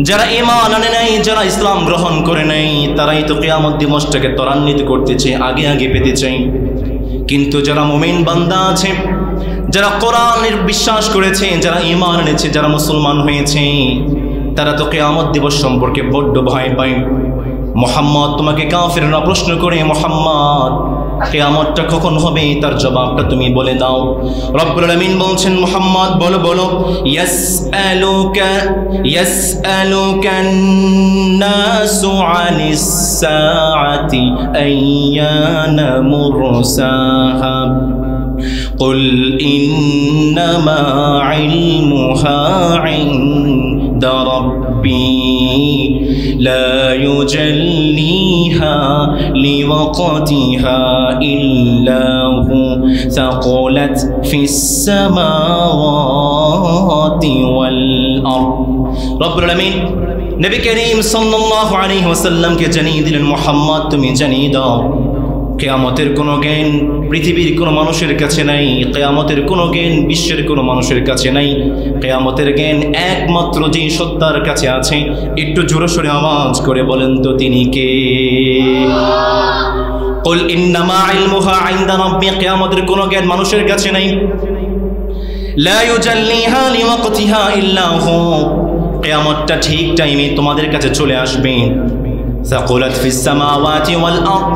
যারা ঈমান আনে নাই, যারা ইসলাম গ্রহণ করে নাই, তারাই তো কিয়ামত দিবসটাকে ত্বরান্বিত করতেছে, আগে আগে পেতে চাই। কিন্তু যারা মুমিন বান্দা আছে, যারা কোরআনের বিশ্বাস করেছে, যারা ঈমান এনেছে, যারা মুসলমান হয়েছে, তারা তো কিয়ামত দিবস সম্পর্কে বড্ড ভয় পায়। মুহাম্মদ, তোমাকে কাফেররা প্রশ্ন করে, মুহাম্মদ, কিয়ামতটা কখন হবে, তার জবাবটা তুমি বলে দাও। রব্বুল আলামিন বলছেন, মুহাম্মদ বলো বলো, ইয়াসআলুকান নাসু আনিস সাআতি আইয়ানা মুরসাহা কুল ইন্নামা ইলমুহা ইনদা রাব্বি লা ইউজাল্লিহা লিওয়াকতিহা ইল্লা হু সাকুলাত ফিস সামাওয়াতি ওয়াল আরদ। রব্বুল আলামিন নবী করিম সাল্লাল্লাহু আলাইহি ওয়াসাল্লামকে জানিয়ে দিলেন, মুহাম্মদ, তুমি জানিয়ে দাও, কিয়ামতের কোনো জ্ঞান পৃথিবীর কোনো মানুষের কাছে নাই, কিয়ামতের কোনো জ্ঞান বিশ্বের কোনো মানুষের কাছে নাই। কিয়ামতের জ্ঞান একমাত্র যেই সত্তার কাছে আছে। একটু জোরে সোরে আওয়াজ করে বলেন তো, তিনি কে? কুল ইন্নামা ইলমুহা ইনদা রাব্বি, কিয়ামতের কোনো জ্ঞান মানুষের কাছে নাই। লা ইউজাল্লিহা লিওয়াকতিহা ইল্লা হু, কিয়ামতটা ঠিক টাইমে তোমাদের কাছে চলে আসবে। সাকুলাত ফিস সামাওয়াতি ওয়াল আরদ,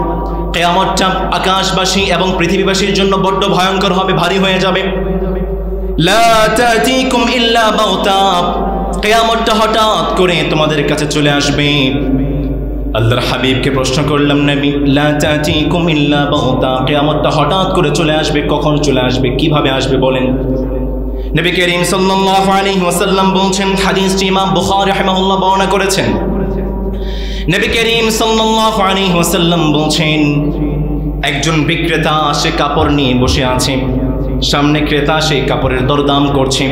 কিয়ামতটা আকাশবাসী এবং পৃথিবীবাসীর জন্য বড্ড ভয়ঙ্কর হবে, ভারী হয়ে যাবে। লা তাতিকুম ইল্লা বাগতা, কিয়ামতটা হঠাৎ করে তোমাদের কাছে চলে আসবে। আল্লাহর হাবিবকে প্রশ্ন করলাম, নবী, লা তাতিকুম ইল্লা বাগতা, কিয়ামতটা হঠাৎ করে চলে আসবে, কখন চলে আসবে, কিভাবে আসবে বলেন। নবী করিম সাল্লাল্লাহু আলাইহি ওয়াসাল্লাম বলছেন, হাদিসটি ইমাম বুখারী রাহিমাহুল্লাহ বর্ণনা করেছেন। নবী করিম সাল্লাল্লাহু আলাইহি ওয়াসাল্লাম বলছেন, একজন বিক্রেতা সে কাপড় নিয়ে বসে আছে, সামনে ক্রেতা সেই কাপড়ের দরদাম করছে।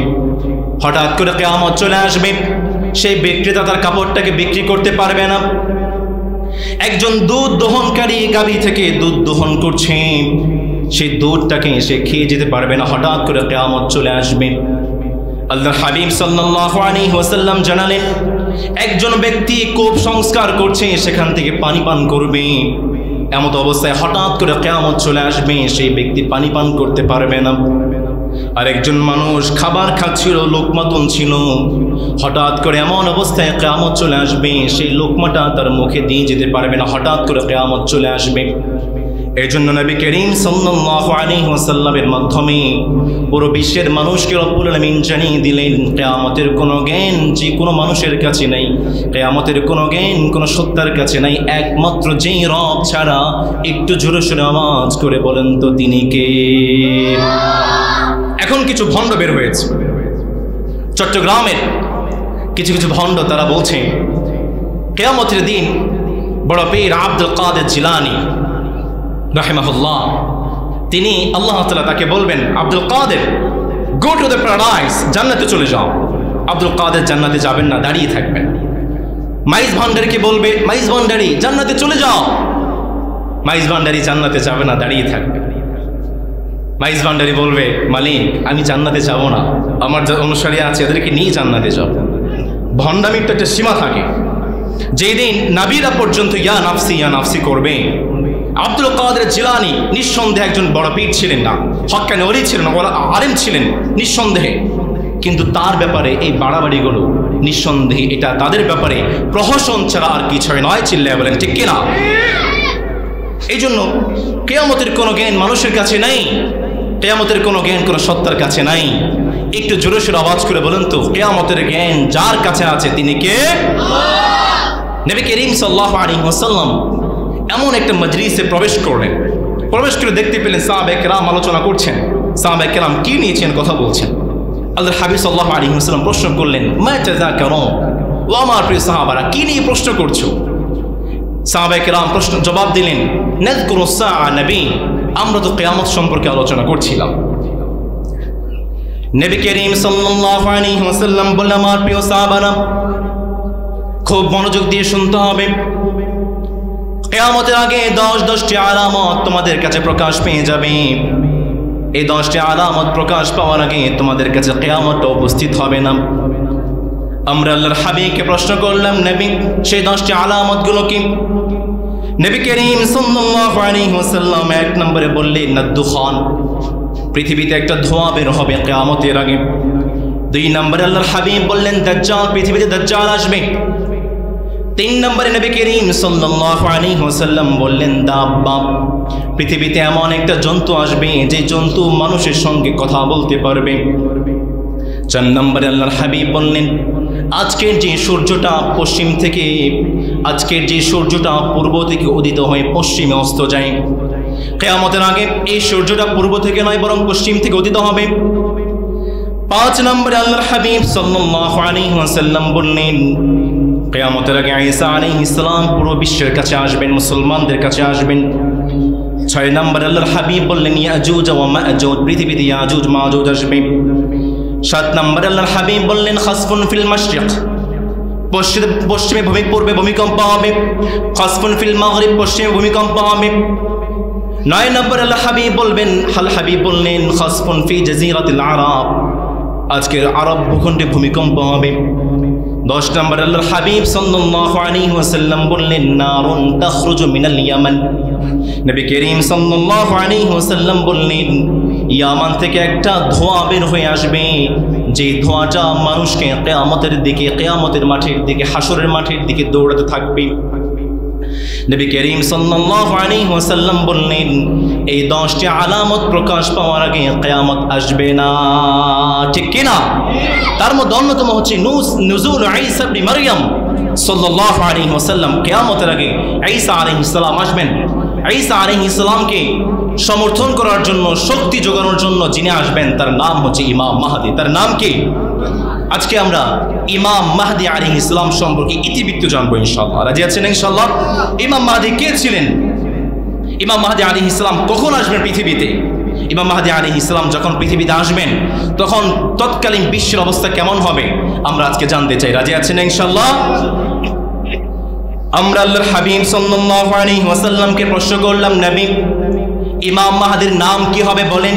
হঠাৎ করে কিয়ামত চলে আসবে, সেই বিক্রেতা তার কাপড়টাকে বিক্রি করতে পারবে না। একজন দুধ দহনকারী গাভী থেকে দুধ দহন করছে, সেই দুধটাকে সে খেয়ে যেতে পারবে না। হঠাৎ করে কিয়ামত চলে আসবে। আল্লাহর হাবিব সাল্লাল্লাহু আলাইহি ওয়াসাল্লাম জানালেন, একজন ব্যক্তি কূপ সংস্কার করছে, সেখান থেকে পানি পান করবে। এমত অবস্থায় হঠাৎ করে কিয়ামত চলে আসবে, সেই ব্যক্তি পানি পান করতে পারবে না। আরেকজন মানুষ খাবার খাচ্ছিল, লোকমা তুলছিল, হঠাৎ করে এমন অবস্থায় কিয়ামত চলে আসবে, সেই লোকমাটা তার মুখে দিয়ে যেতে পারবে না। হঠাৎ করে কিয়ামত চলে আসবে। এই জন্য নবী করিম সাল্লাল্লাহু আলাইহি ওয়াসাল্লামের মাধ্যমে পুরো বিশ্বের মানুষকে রব্বুল আলামিন জানিয়ে দিলেন, কিয়ামতের কোনো জ্ঞান যে কোনো মানুষের কাছে নেই, কিয়ামতের কোনো জ্ঞান কোনো সত্তার কাছে নাই, একমাত্র যেই রব ছাড়া। একটু জোরে সোরে আওয়াজ করে বলেন তো তিনি কে? এখন কিছু ভণ্ড বের হয়েছে চট্টগ্রামের, কিছু কিছু ভণ্ড, তারা বলছে কিয়ামতের দিন বড় পীর আব্দুল কাদের জিলানী রাহিমাহুল্লাহ, তিনি আল্লাহ তাআলা তাকে বলবেন, আব্দুল কাদের গো টু দ্য প্যারাডাইস, জান্নাতে চলে যাও। আব্দুল কাদের জান্নাতে যাবেন না, দাঁড়িয়ে থাকবেন। মাইজ ভান্ডারীকে বলবে, মাইজ ভান্ডারী জান্নাতে চলে যাও। মাইজ ভান্ডারী জান্নাতে যাবে না, দাঁড়িয়ে থাকবে। মাইজ ভান্ডারী বলবে, মালিক আমি জান্নাতে যাব না, আমার যা অনুসারী আছে এদেরকে নিয়ে জান্নাতে যাব। ভণ্ডামির তো একটা সীমা থাকে। যেই দিন নাবিরা পর্যন্ত ইয়া নাফসি করবে। আব্দুল কাদের জিলানী নিঃসন্দেহে একজন বড় পীর ছিলেন না, হক্কানি ওলি ছিলেন, ওরা আলেম ছিলেন নিঃসন্দেহে, কিন্তু তার ব্যাপারে এই বাড়াবাড়িগুলো নিঃসন্দেহে এটা তাদের ব্যাপারে প্রহসন ছাড়া আর কিছুই নয়। চিল্লায় বলেন ঠিক কিনা? এই জন্য কিয়ামতের কোনো জ্ঞান মানুষের কাছে নাই, কিয়ামতের কোনো জ্ঞান কোনো সত্তার কাছে নাই। একটু জোরে সোরে আওয়াজ করে বলেন তো, কিয়ামতের জ্ঞান যার কাছে আছে তিনি কে? নবী করিম সাল্লাল্লাহু আলাইহি ওয়াসাল্লাম এমন একটা মজলিসে প্রবেশ করলেন। প্রবেশ করে দেখতে পেলেন সাহাবায়ে কেরাম আলোচনা করছেন। সাহাবায়ে কেরাম কি নিয়েছেন কথা বলছেন। আল্লাহর হাবিব সাল্লাল্লাহু আলাইহি ওয়াসাল্লাম প্রশ্ন করলেন, মা তাযাকারুন, ও আমার প্রিয় সাহাবারা কি নিয়ে প্রশ্ন করছো? সাহাবায়ে কেরাম প্রশ্ন জবাব দিলেন, নাযকুরুস সাআ নবী, আমরা তো কিয়ামত সম্পর্কে আলোচনা করছিলাম। নবী করিম সাল্লাল্লাহু আলাইহি ওয়াসাল্লাম বললেন, আমার প্রিয় সাহাবারা খুব মনোযোগ দিয়ে শুনতে হবে। কিয়ামতের আগে 10টি আলামত তোমাদের কাছে প্রকাশ পেয়ে যাবে। এই 10টি আলামত প্রকাশ পাওয়ার আগে তোমাদের কাছে কিয়ামতটা উপস্থিত হবে না। আমরা আল্লাহর হাবিবকে প্রশ্ন করলাম, নবী সেই 10টি আলামতগুলো কি? নবী করিম সাল্লাল্লাহু আলাইহি ওয়াসাল্লাম 1 নম্বরে বললেন, দুখান, পৃথিবীতে একটা ধোঁয়া বের হবে কিয়ামতের আগে। 2 নম্বরে আল্লাহর হাবিব বললেন, দাজ্জাল, পৃথিবীতে দাজ্জাল আসবে। 3 নম্বরে নবী করিম সাল্লাল্লাহু আলাইহি ওয়াসাল্লাম বললেন, দাব্বা, পৃথিবীতে এমন একটা জন্তু আসবে যে জন্তু মানুষের সঙ্গে কথা বলতে পারবে। 4 নম্বরে আল্লাহর হাবিব বললেন, আজকের যে সূর্যটা পশ্চিম থেকে, আজকের যে সূর্যটা পূর্ব থেকে উদিত হয়ে পশ্চিমে অস্ত যায়, কিয়ামতের আগে এই সূর্যটা পূর্ব থেকে নয় বরং পশ্চিম থেকে উদিত হবে। 5 নম্বরে আল্লাহর হাবিব সাল্লাল্লাহু আলাইহি ওয়াসাল্লাম বললেন, কিয়ামতের আগে ঈসা আলাইহিস সালাম পুরো বিশ্বের কাছে আসবেন, মুসলমানদের কাছে আসবেন। 6 নম্বরে আল্লাহর হাবিব বললেন, ইয়াজুজ ওয়া মাজুজ, পৃথিবীতে ইয়াজুজ মাজুজ আসবে। 7 নম্বরে আল্লাহর হাবিব বললেন, খাসফুন ফিল মাশরিক, পশ্চিমে পূর্বে ভূমিকম্প হবে। খাসফুন ফিল মাগরিব, পশ্চিমে ভূমিকম্প হবে। 9 নম্বরে আল্লাহর হাবিব বললেন, খাসফুন ফি জাজিরাতিল আরব, আজকের আরব ভূখণ্ডে ভূমিকম্প হবে। 10 নম্বরে আল্লাহর হাবিব সাল্লাল্লাহু আলাইহি ওয়াসাল্লাম বললেন, নারুন তাখরুজু মিনাল ইয়ামান, নবী করিম সাল্লাল্লাহু আলাইহি ওয়াসাল্লাম বললেন, ইয়ামান থেকে একটা ধোঁয়া বের হয়ে আসবে, যে ধোঁয়াটা মানুষকে কিয়ামতের দিকে, কিয়ামতের মাঠের দিকে, হাসরের মাঠের দিকে দৌড়াতে থাকবে। নবী করিম সাল্লাল্লাহু আলাইহি ওয়াসাল্লাম বললেন, এই 10টি আলামত প্রকাশ পাওয়ার আগে কিয়ামত আসবে না। ঠিক কি না? তার মধ্যে অন্যতম হচ্ছে নুজুল ঈসা ইবনে মারইয়াম সাল্লাল্লাহু আলাইহি ওয়াসাল্লাম। কিয়ামতের আগে ঈসা আলাইহিস সালাম আসবেন। ঈসা আলাইহিস সালামকে সমর্থন করার জন্য, শক্তি যোগানোর জন্য যিনি আসবেন তার নাম হচ্ছে ইমাম মাহদী। তার নাম কি? আজকে আমরা ইমাম মাহদী আলাইহিস সালাম সম্পর্কে ইতিবৃত্ত জানবো ইনশাআল্লাহ। রাজি আছেন ইনশাআল্লাহ? ইমাম মাহদী কে ছিলেন? ইমাম মাহদী আলাইহিস সালাম কখন আসবেন পৃথিবীতে? ইমাম মাহদী আলাইহিস সালাম যখন পৃথিবীতে আসবেন তখন তৎকালীন বিশ্বের অবস্থা কেমন হবে আমরা আজকে জানতে চাই। রাজি আছেন ইনশাআল্লাহ? আমরা আল্লাহর হাবিব সাল্লাল্লাহু আলাইহি ওয়াসাল্লামকে প্রশ্ন করলাম, নবী ইমাম মাহদীর নাম কি হবে বলেন।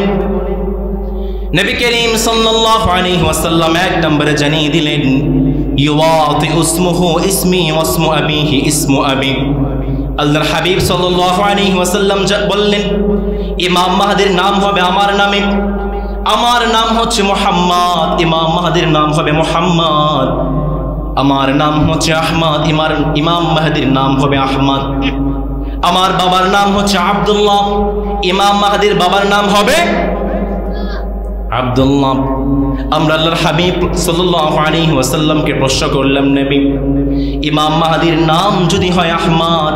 নবী করিম সাল্লাল্লাহু আলাইহি ওয়াসাল্লাম এক নম্বরে জানিয়ে দিলেন, ইউয়াতি ইসমুহু ইসমি ওয়া ইসমু আবিহি ইসমু আবি। আল্লাহর হাবিব সাল্লাল্লাহু আলাইহি ওয়াসাল্লাম বললেন, ইমাম মাহদীর নাম হবে আমার নামে, আমার নাম হচ্ছে মুহাম্মদ, ইমাম মাহদীর নাম হবে মুহাম্মদ। আমার নাম হচ্ছে আহমদ, ইমাম মাহদীর নাম হবে আহমদ। আমার বাবার নাম হচ্ছে আব্দুল্লাহ, ইমাম মাহদীর বাবার নাম হবে আব্দুল্লাহ। আমরা আল্লাহর হাবিব সাল্লাল্লাহু আলাইহি ওয়াসাল্লামকে প্রশ্ন করলাম, নবী ইমাম মাহদীর নাম যদি হয় আহমদ,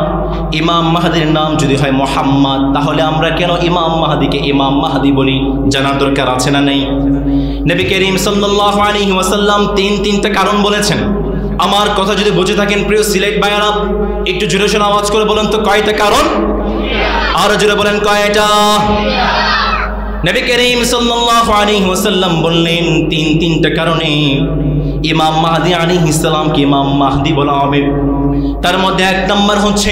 ইমাম মাহদীর নাম যদি হয় মুহাম্মদ, তাহলে আমরা কেন ইমাম মাহদীকে ইমাম মাহদী বলি? জানার দরকার আছে না নেই? নবী করিম সাল্লাল্লাহু আলাইহি ওয়াসাল্লাম তিনটা কারণ বলেছেন। আমার কথা যদি বুঝে থাকেন প্রিয় সিলেট ভাইয়েরা, একটু জোরে সোরে আওয়াজ করে বলেন তো কয়টা কারণ? আরো জোরে বলেন কয়টা? নবী করিম সাল্লাল্লাহু আলাইহি ওয়াসাল্লাম বললেন তিনটা কারণে ইমাম মাহদী আলাইহিস সালামকে ইমাম মাহদী বলা হবে। তার মধ্যে এক নম্বর হচ্ছে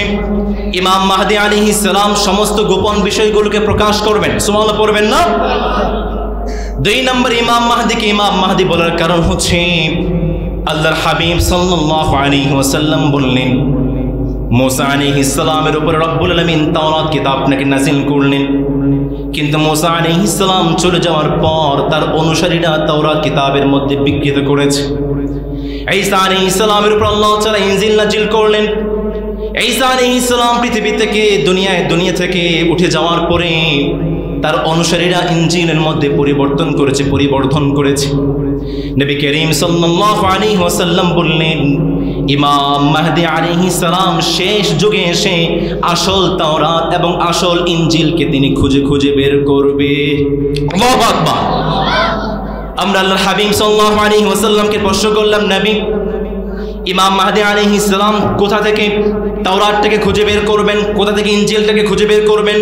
ইমাম মাহদী আলাইহিস সালাম সমস্ত গোপন বিষয়গুলোকে প্রকাশ করবেন। সুবহানাল্লাহ পড়বেন না? দুই নম্বর ইমাম মাহদীকে ইমাম মাহদী বলার কারণ হচ্ছে আল্লাহর হাবিব সাল্লাল্লাহু আলাইহি ওয়াসাল্লাম বললেন, মুসা আলাইহিস সালামের উপর রব্বুল আলামিন তাওরাত কিতাব নাকি নাযিল করলেন, কিন্তু মুসা আলাইহিস সালাম চলে যাওয়ার পর তার অনুসারীরা তাওরাত কিতাবের মধ্যে বিকৃত করেছে। ঈসা আলাইহিস সালামের উপর আল্লাহ তাআলা ইনজিল নাযিল করলেন। ঈসা আলাইহিস সালাম পৃথিবী থেকে দুনিয়া থেকে উঠে যাওয়ার পরে তার অনুসারীরা ইনজিলের মধ্যে পরিবর্তন করেছে। নবী করিম সাল্লাল্লাহু আলাইহি ওয়াসাল্লাম বললেন, ইমাম মাহদী আলাইহিস সালাম শেষ যুগে এসে আসল তাওরাত এবং আসল ইনজিলকে তিনি খুঁজে বের করবে। আল্লাহু আকবার। আমরা আল্লাহর হাবিব সাল্লাল্লাহু আলাইহি ওয়াসাল্লামকে প্রশ্ন করলাম, নবী ইমাম মাহদী আলাইহিস সালাম কোথা থেকে তাওরাতটাকে খুঁজে বের করবেন, কোথা থেকে ইনজিলটাকে খুঁজে বের করবেন?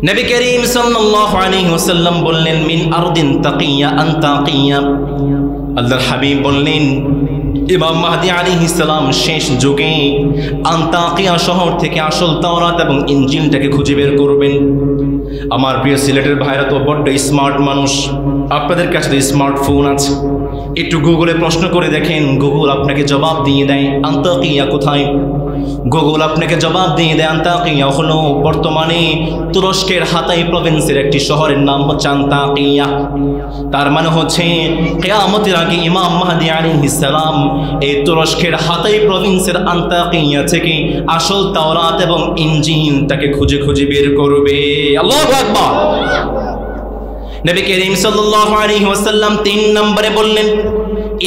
নবী করিম সাল্লাল্লাহু আলাইহি ওয়াসাল্লাম বললেন, মিন আরদিন তাকিয়া আনতাকিয়া। আল্লাহর হাবিব বললেন, ইমাম মাহদী আলাইহিস সালাম শেষ যুগে আনতাকিয়া শহর থেকে আসল তাওরাত এবং ইনজিলটাকে খুঁজে বের করবেন। আমার প্রিয় সিলেটের ভাইরা তো বড্ড স্মার্ট মানুষ, আপনাদের কাছে তো স্মার্টফোন আছে, একটু গুগলে প্রশ্ন করে দেখেন, গুগল আপনাকে জবাব দিয়ে দেয় আনতাকিয়া কোথায়। গুগল আপনাকে জবাব দিয়ে দেয় আনতাকিয়া হলো বর্তমানে তুরস্কের হাতাই প্রভিন্সের একটি শহরের নাম হচ্ছে আনতাকিয়া। তার মানে হচ্ছে কিয়ামতের আগে ইমাম মাহদী আলাইহিস সালাম এই তুরস্কের হাতাই প্রভিন্সের আনতাকিয়া থেকে আসল তাওরাত এবং ইনজিলটাকে খুঁজে বের করবে। আল্লাহু আকবার। নবী করিম সাল্লাল্লাহু আলাইহি ওয়াসাল্লাম 3 নম্বরে বললেন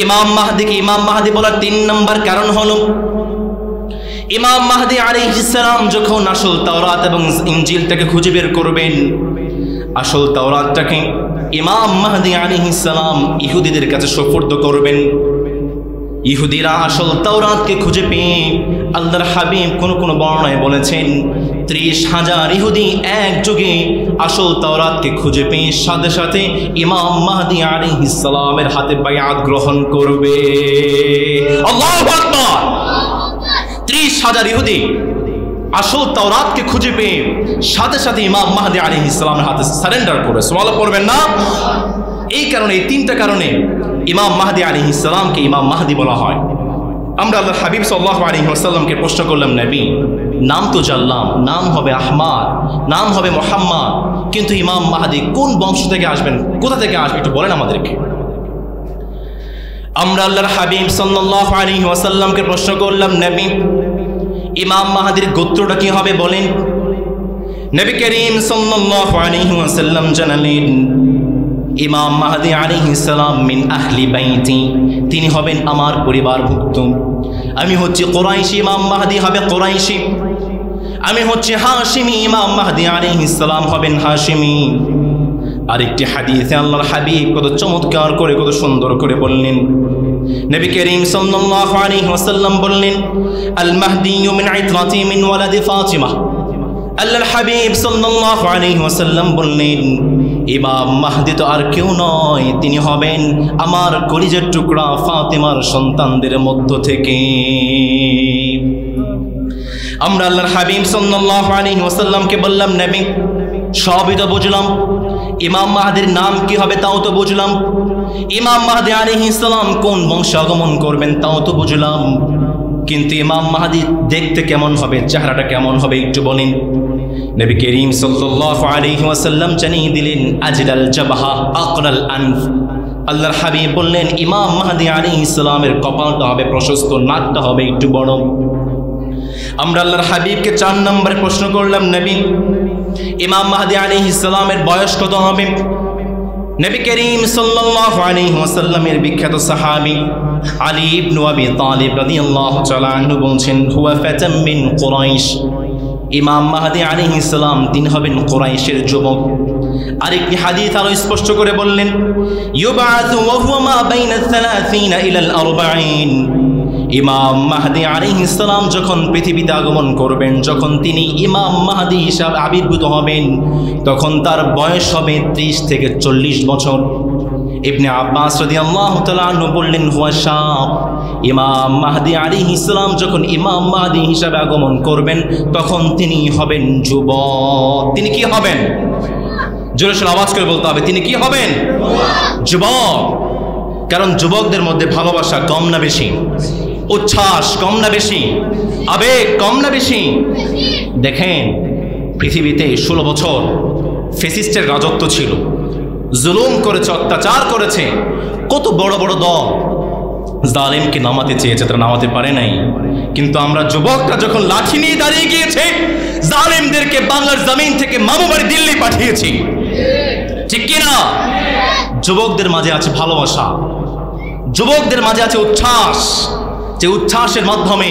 ইমাম মাহদীকে ইমাম মাহদী বলার 3 নম্বর কারণ হলো, ইমাম মাহদী আলাইহিস সালাম যখন আসল তাওরাত এবং ইনজিলটাকে খুঁজে বের করবেন, আসল তাওরাতটাকে ইমাম মাহদী আলাইহিস সালাম ইহুদিদের কাছে সুপর্দ করবেন। ইহুদিরা আসল তাওরাতকে খুঁজে পেয়ে আল্লাহর হাবিব কোন বর্ণনায় বলেছেন 30,000 ইহুদি এক যুগে আসল তাওরাতকে খুঁজে পেয়ে সাথে সাথে ইমাম মাহদী আলাইহিস সালামের হাতে বায়াত গ্রহণ করবে। আল্লাহু আকবার। 30,000 ইহুদি আসল তাওরাতকে খুঁজে পেয়ে সাথে সাথে ইমাম মাহদী আলাইহিস সালামের হাতে সারেন্ডার করে। সুবহানাল্লাহ পড়বেন না? এই কারণে, এই 3টা কারণে ইমাম মাহদী আলাইহিস সালামকে ইমাম মাহদী বলা হয়। আমরা আল্লাহর হাবিব সাল্লাল্লাহু আলাইহি ওয়াসাল্লামকে প্রশ্ন করলাম, নবী নাম তো জানলাম, নাম হবে আহমদ, নাম হবে মুহাম্মদ, কিন্তু ইমাম মাহদী কোন বংশ থেকে আসবেন, কোথা থেকে আসবে একটু বলেন আমাদেরকে। আমরা আল্লাহর হাবিব সাল্লাল্লাহু আলাইহি ওয়াসাল্লামকে প্রশ্ন করলাম, নবী ইমাম মাহদীর গোত্রটা কি হবে বলেন। নবী করিম সাল্লাল্লাহু আলাইহি ওয়াসাল্লাম জানালেন, ইমাম মাহদী আলাইহিস সালাম মিন আহলি বাইতি, তিনি হবেন আমার পরিবারভুক্ত। আমি হচ্ছে কুরাইশি, ইমাম মাহদী হবে কুরাইশি। আমি হচ্ছে হাশিমি, ইমাম মাহদী আলাইহিস সালাম হবেন হাশিমি। আরেকটি হাদিসে আল্লাহর হাবিব কত চমৎকার করে, কত সুন্দর করে বললেন। নবী করিম সাল্লাল্লাহু আলাইহি ওয়াসাল্লাম বললেন, আল মাহদী মিন ইতরাতি মিন ওয়ালাদি ফাতিমা, আল্লাহর হাবিব সাল্লাল্লাহু আলাইহি ওয়াসাল্লাম বললেন, ইমাম মাহদি তো আর কেউ নয়, তিনি হবেন আমার কলিজার টুকরা ফাতেমার সন্তানদের মধ্য থেকে। আমরা আল্লাহর হাবিব সাল্লাল্লাহু আলাইহি ওয়াসাল্লামকে বললাম, নবী সবই তো বুঝলাম, ইমাম মাহদির নাম কি হবে তাও তো বুঝলাম, ইমাম মাহদি আলাইহিস সালাম কোন বংশে আগমন করবেন তাও তো বুঝলাম, কিন্তু ইমাম মাহদি দেখতে কেমন হবে, চেহারাটা কেমন হবে একটু বলেন। নবী করিম সাল্লাল্লাহু আলাইহি ওয়াসাল্লাম জানিয়ে দিলেন, আজলাল জাবহা আকরাল আনফ। আল্লাহর হাবিব বললেন, ইমাম মাহদি আলাইহিস সালামের কপালটা হবে প্রশস্ত, নাকটা হবে একটু বড়। আমরা আল্লাহর হাবিবকে 4 নম্বরে প্রশ্ন করলাম, নবী ইমাম মাহদি আলাইহিস সালামের বয়স কত হবে? নবী করিম সাল্লাল্লাহু আলাইহি ওয়াসাল্লামের বিখ্যাত সাহাবী আলী ইবনে আবি তালিব রাদিয়াল্লাহু তাআলা আনহু বলছেন, হুয়া ফাতাম মিন কুরাইশ। ইমাম মাহদি আলাইহিস সালাম তিনি হবেন কুরাইশের যুবক। আরেকটি হাদিস আরো স্পষ্ট করে বললেন, ইউবাআসু ওয়া হুয়া মা বাইনা 30 ইলা 40। ইমাম মাহদি আলাইহিস সালাম যখন পৃথিবীতে আগমন করবেন, যখন তিনি ইমাম মাহদি হিসাবে আবির্ভূত হবেন, তখন তার বয়স হবে 30 থেকে 40 বছর। ইবনে আব্বাস রাদিয়াল্লাহু তাআলা আনহু বললেন, হুয়া শাব। ইমাম মাহদি আলাইহিস সালাম যখন ইমাম মাহদি হিসাবে আগমন করবেন, তখন তিনি হবেন যুবক। তিনি কি হবেন? জোরে সোরে আওয়াজ করে বলতে হবে, তিনি কি হবেন? যুবক। কারণ যুবকদের মধ্যে ভালোবাসা কম না বেশি? উচ্ছ্বাস কম না বেশি? আবেগ কম না বেশি? দেখেন, পৃথিবীতে 16 বছর ফ্যাসিস্টের রাজত্ব ছিল, জুলুম করেছে, অত্যাচার করেছে। কত বড় বড় দল জালেমকে নামাতে চেয়েছে, তারা নামাতে পারে নাই। কিন্তু আমরা যুবকরা যখন লাঠি নিয়ে দাঁড়িয়ে গিয়েছে, জালেমদেরকে বাংলার জমিন থেকে মামু বাড়ি দিল্লি পাঠিয়েছি, ঠিক কিনা? যুবকদের মাঝে আছে ভালোবাসা, যুবকদের মাঝে আছে উচ্ছ্বাস, যে উচ্ছ্বাসের মাধ্যমে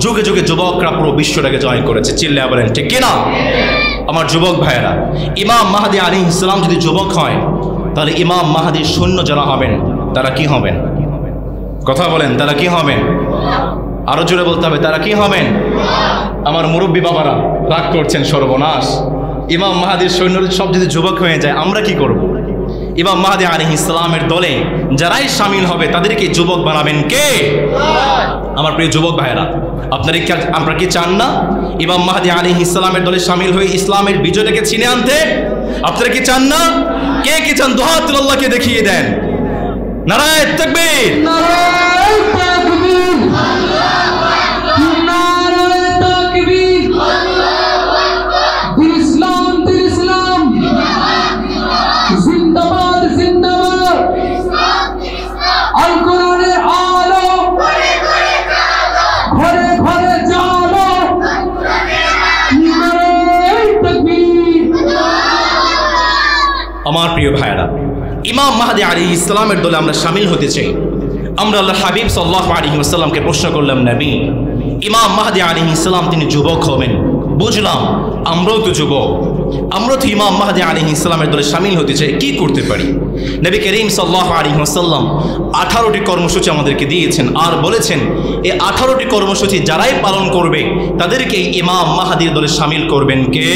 যুগে যুগে যুবকরা পুরো বিশ্বটাকে জয় করেছে। চিল্লায়া বলেন ঠিক কিনা? আমার যুবক ভাইয়েরা, ইমাম মাহদি আলাইহিস সালাম যদি যুবক হয়, তাহলে ইমাম মাহদির সৈন্য যারা হবেন তারা কি হবেন? কথা বলেন, তারা কি হবেন? আরো জোরে বলতে হবে, তারা কি হবেন? আমার মুরব্বী বাবারা রাগ করছেন, সর্বনাশ। ইমাম মাহদির সৈন্য সব যদি যুবক হয়ে যায়, আমরা কি করব? ইমাম মাহদি আলাইহিস সালামের দলে যারাই শামিল হবে তাদেরকে যুবক বানাবেন কে? আমার প্রিয় যুবক ভাইয়েরা, আপনারা কি চান না ইমাম মাহদি আলাইহিস সালামের দলে শামিল হয়ে ইসলামের বিজয়টাকে ছিনে আনতে? আপনারা কি চান না? কে কি চান? দুই হাত তুলে আল্লাহকে দেখিয়ে দেন। নারায়ে তাকবীর, নারায়ে তাকবীর, নারায়ে তাকবীর। দিল ইসলাম, দিল ইসলাম, জিন্দাবাদ, জিন্দাবাদ। আল কোরআনের আলো ঘরে ঘরে জালো। নারায়ে তাকবীর। আমার প্রিয় ভাইয়েরা, ইমাম মাহদি আলাইহিস সালামের দলে আমরা শামিল হতে চাই। আমরা আল্লাহর হাবিব সাল্লাল্লাহু আলাইহি ওয়াসাল্লামকে প্রশ্ন করলাম, নবী ইমাম মাহদি আলাইহিস সালাম তিনি যুবক হবেন, বুঝলাম, আমরাও তো যুবক, আমরা তো ইমাম মাহদি আলাইহিস সালামের দলে শামিল হতে চাই, কি করতে পারি? নবী করিম সাল্লাল্লাহু আলাইহি ওয়াসাল্লাম 18টি কর্মসূচি আমাদেরকে দিয়েছেন, আর বলেছেন এই 18টি কর্মসূচি যারাই পালন করবে তাদেরকে ইমাম মাহদির দলে শামিল করবেন কে?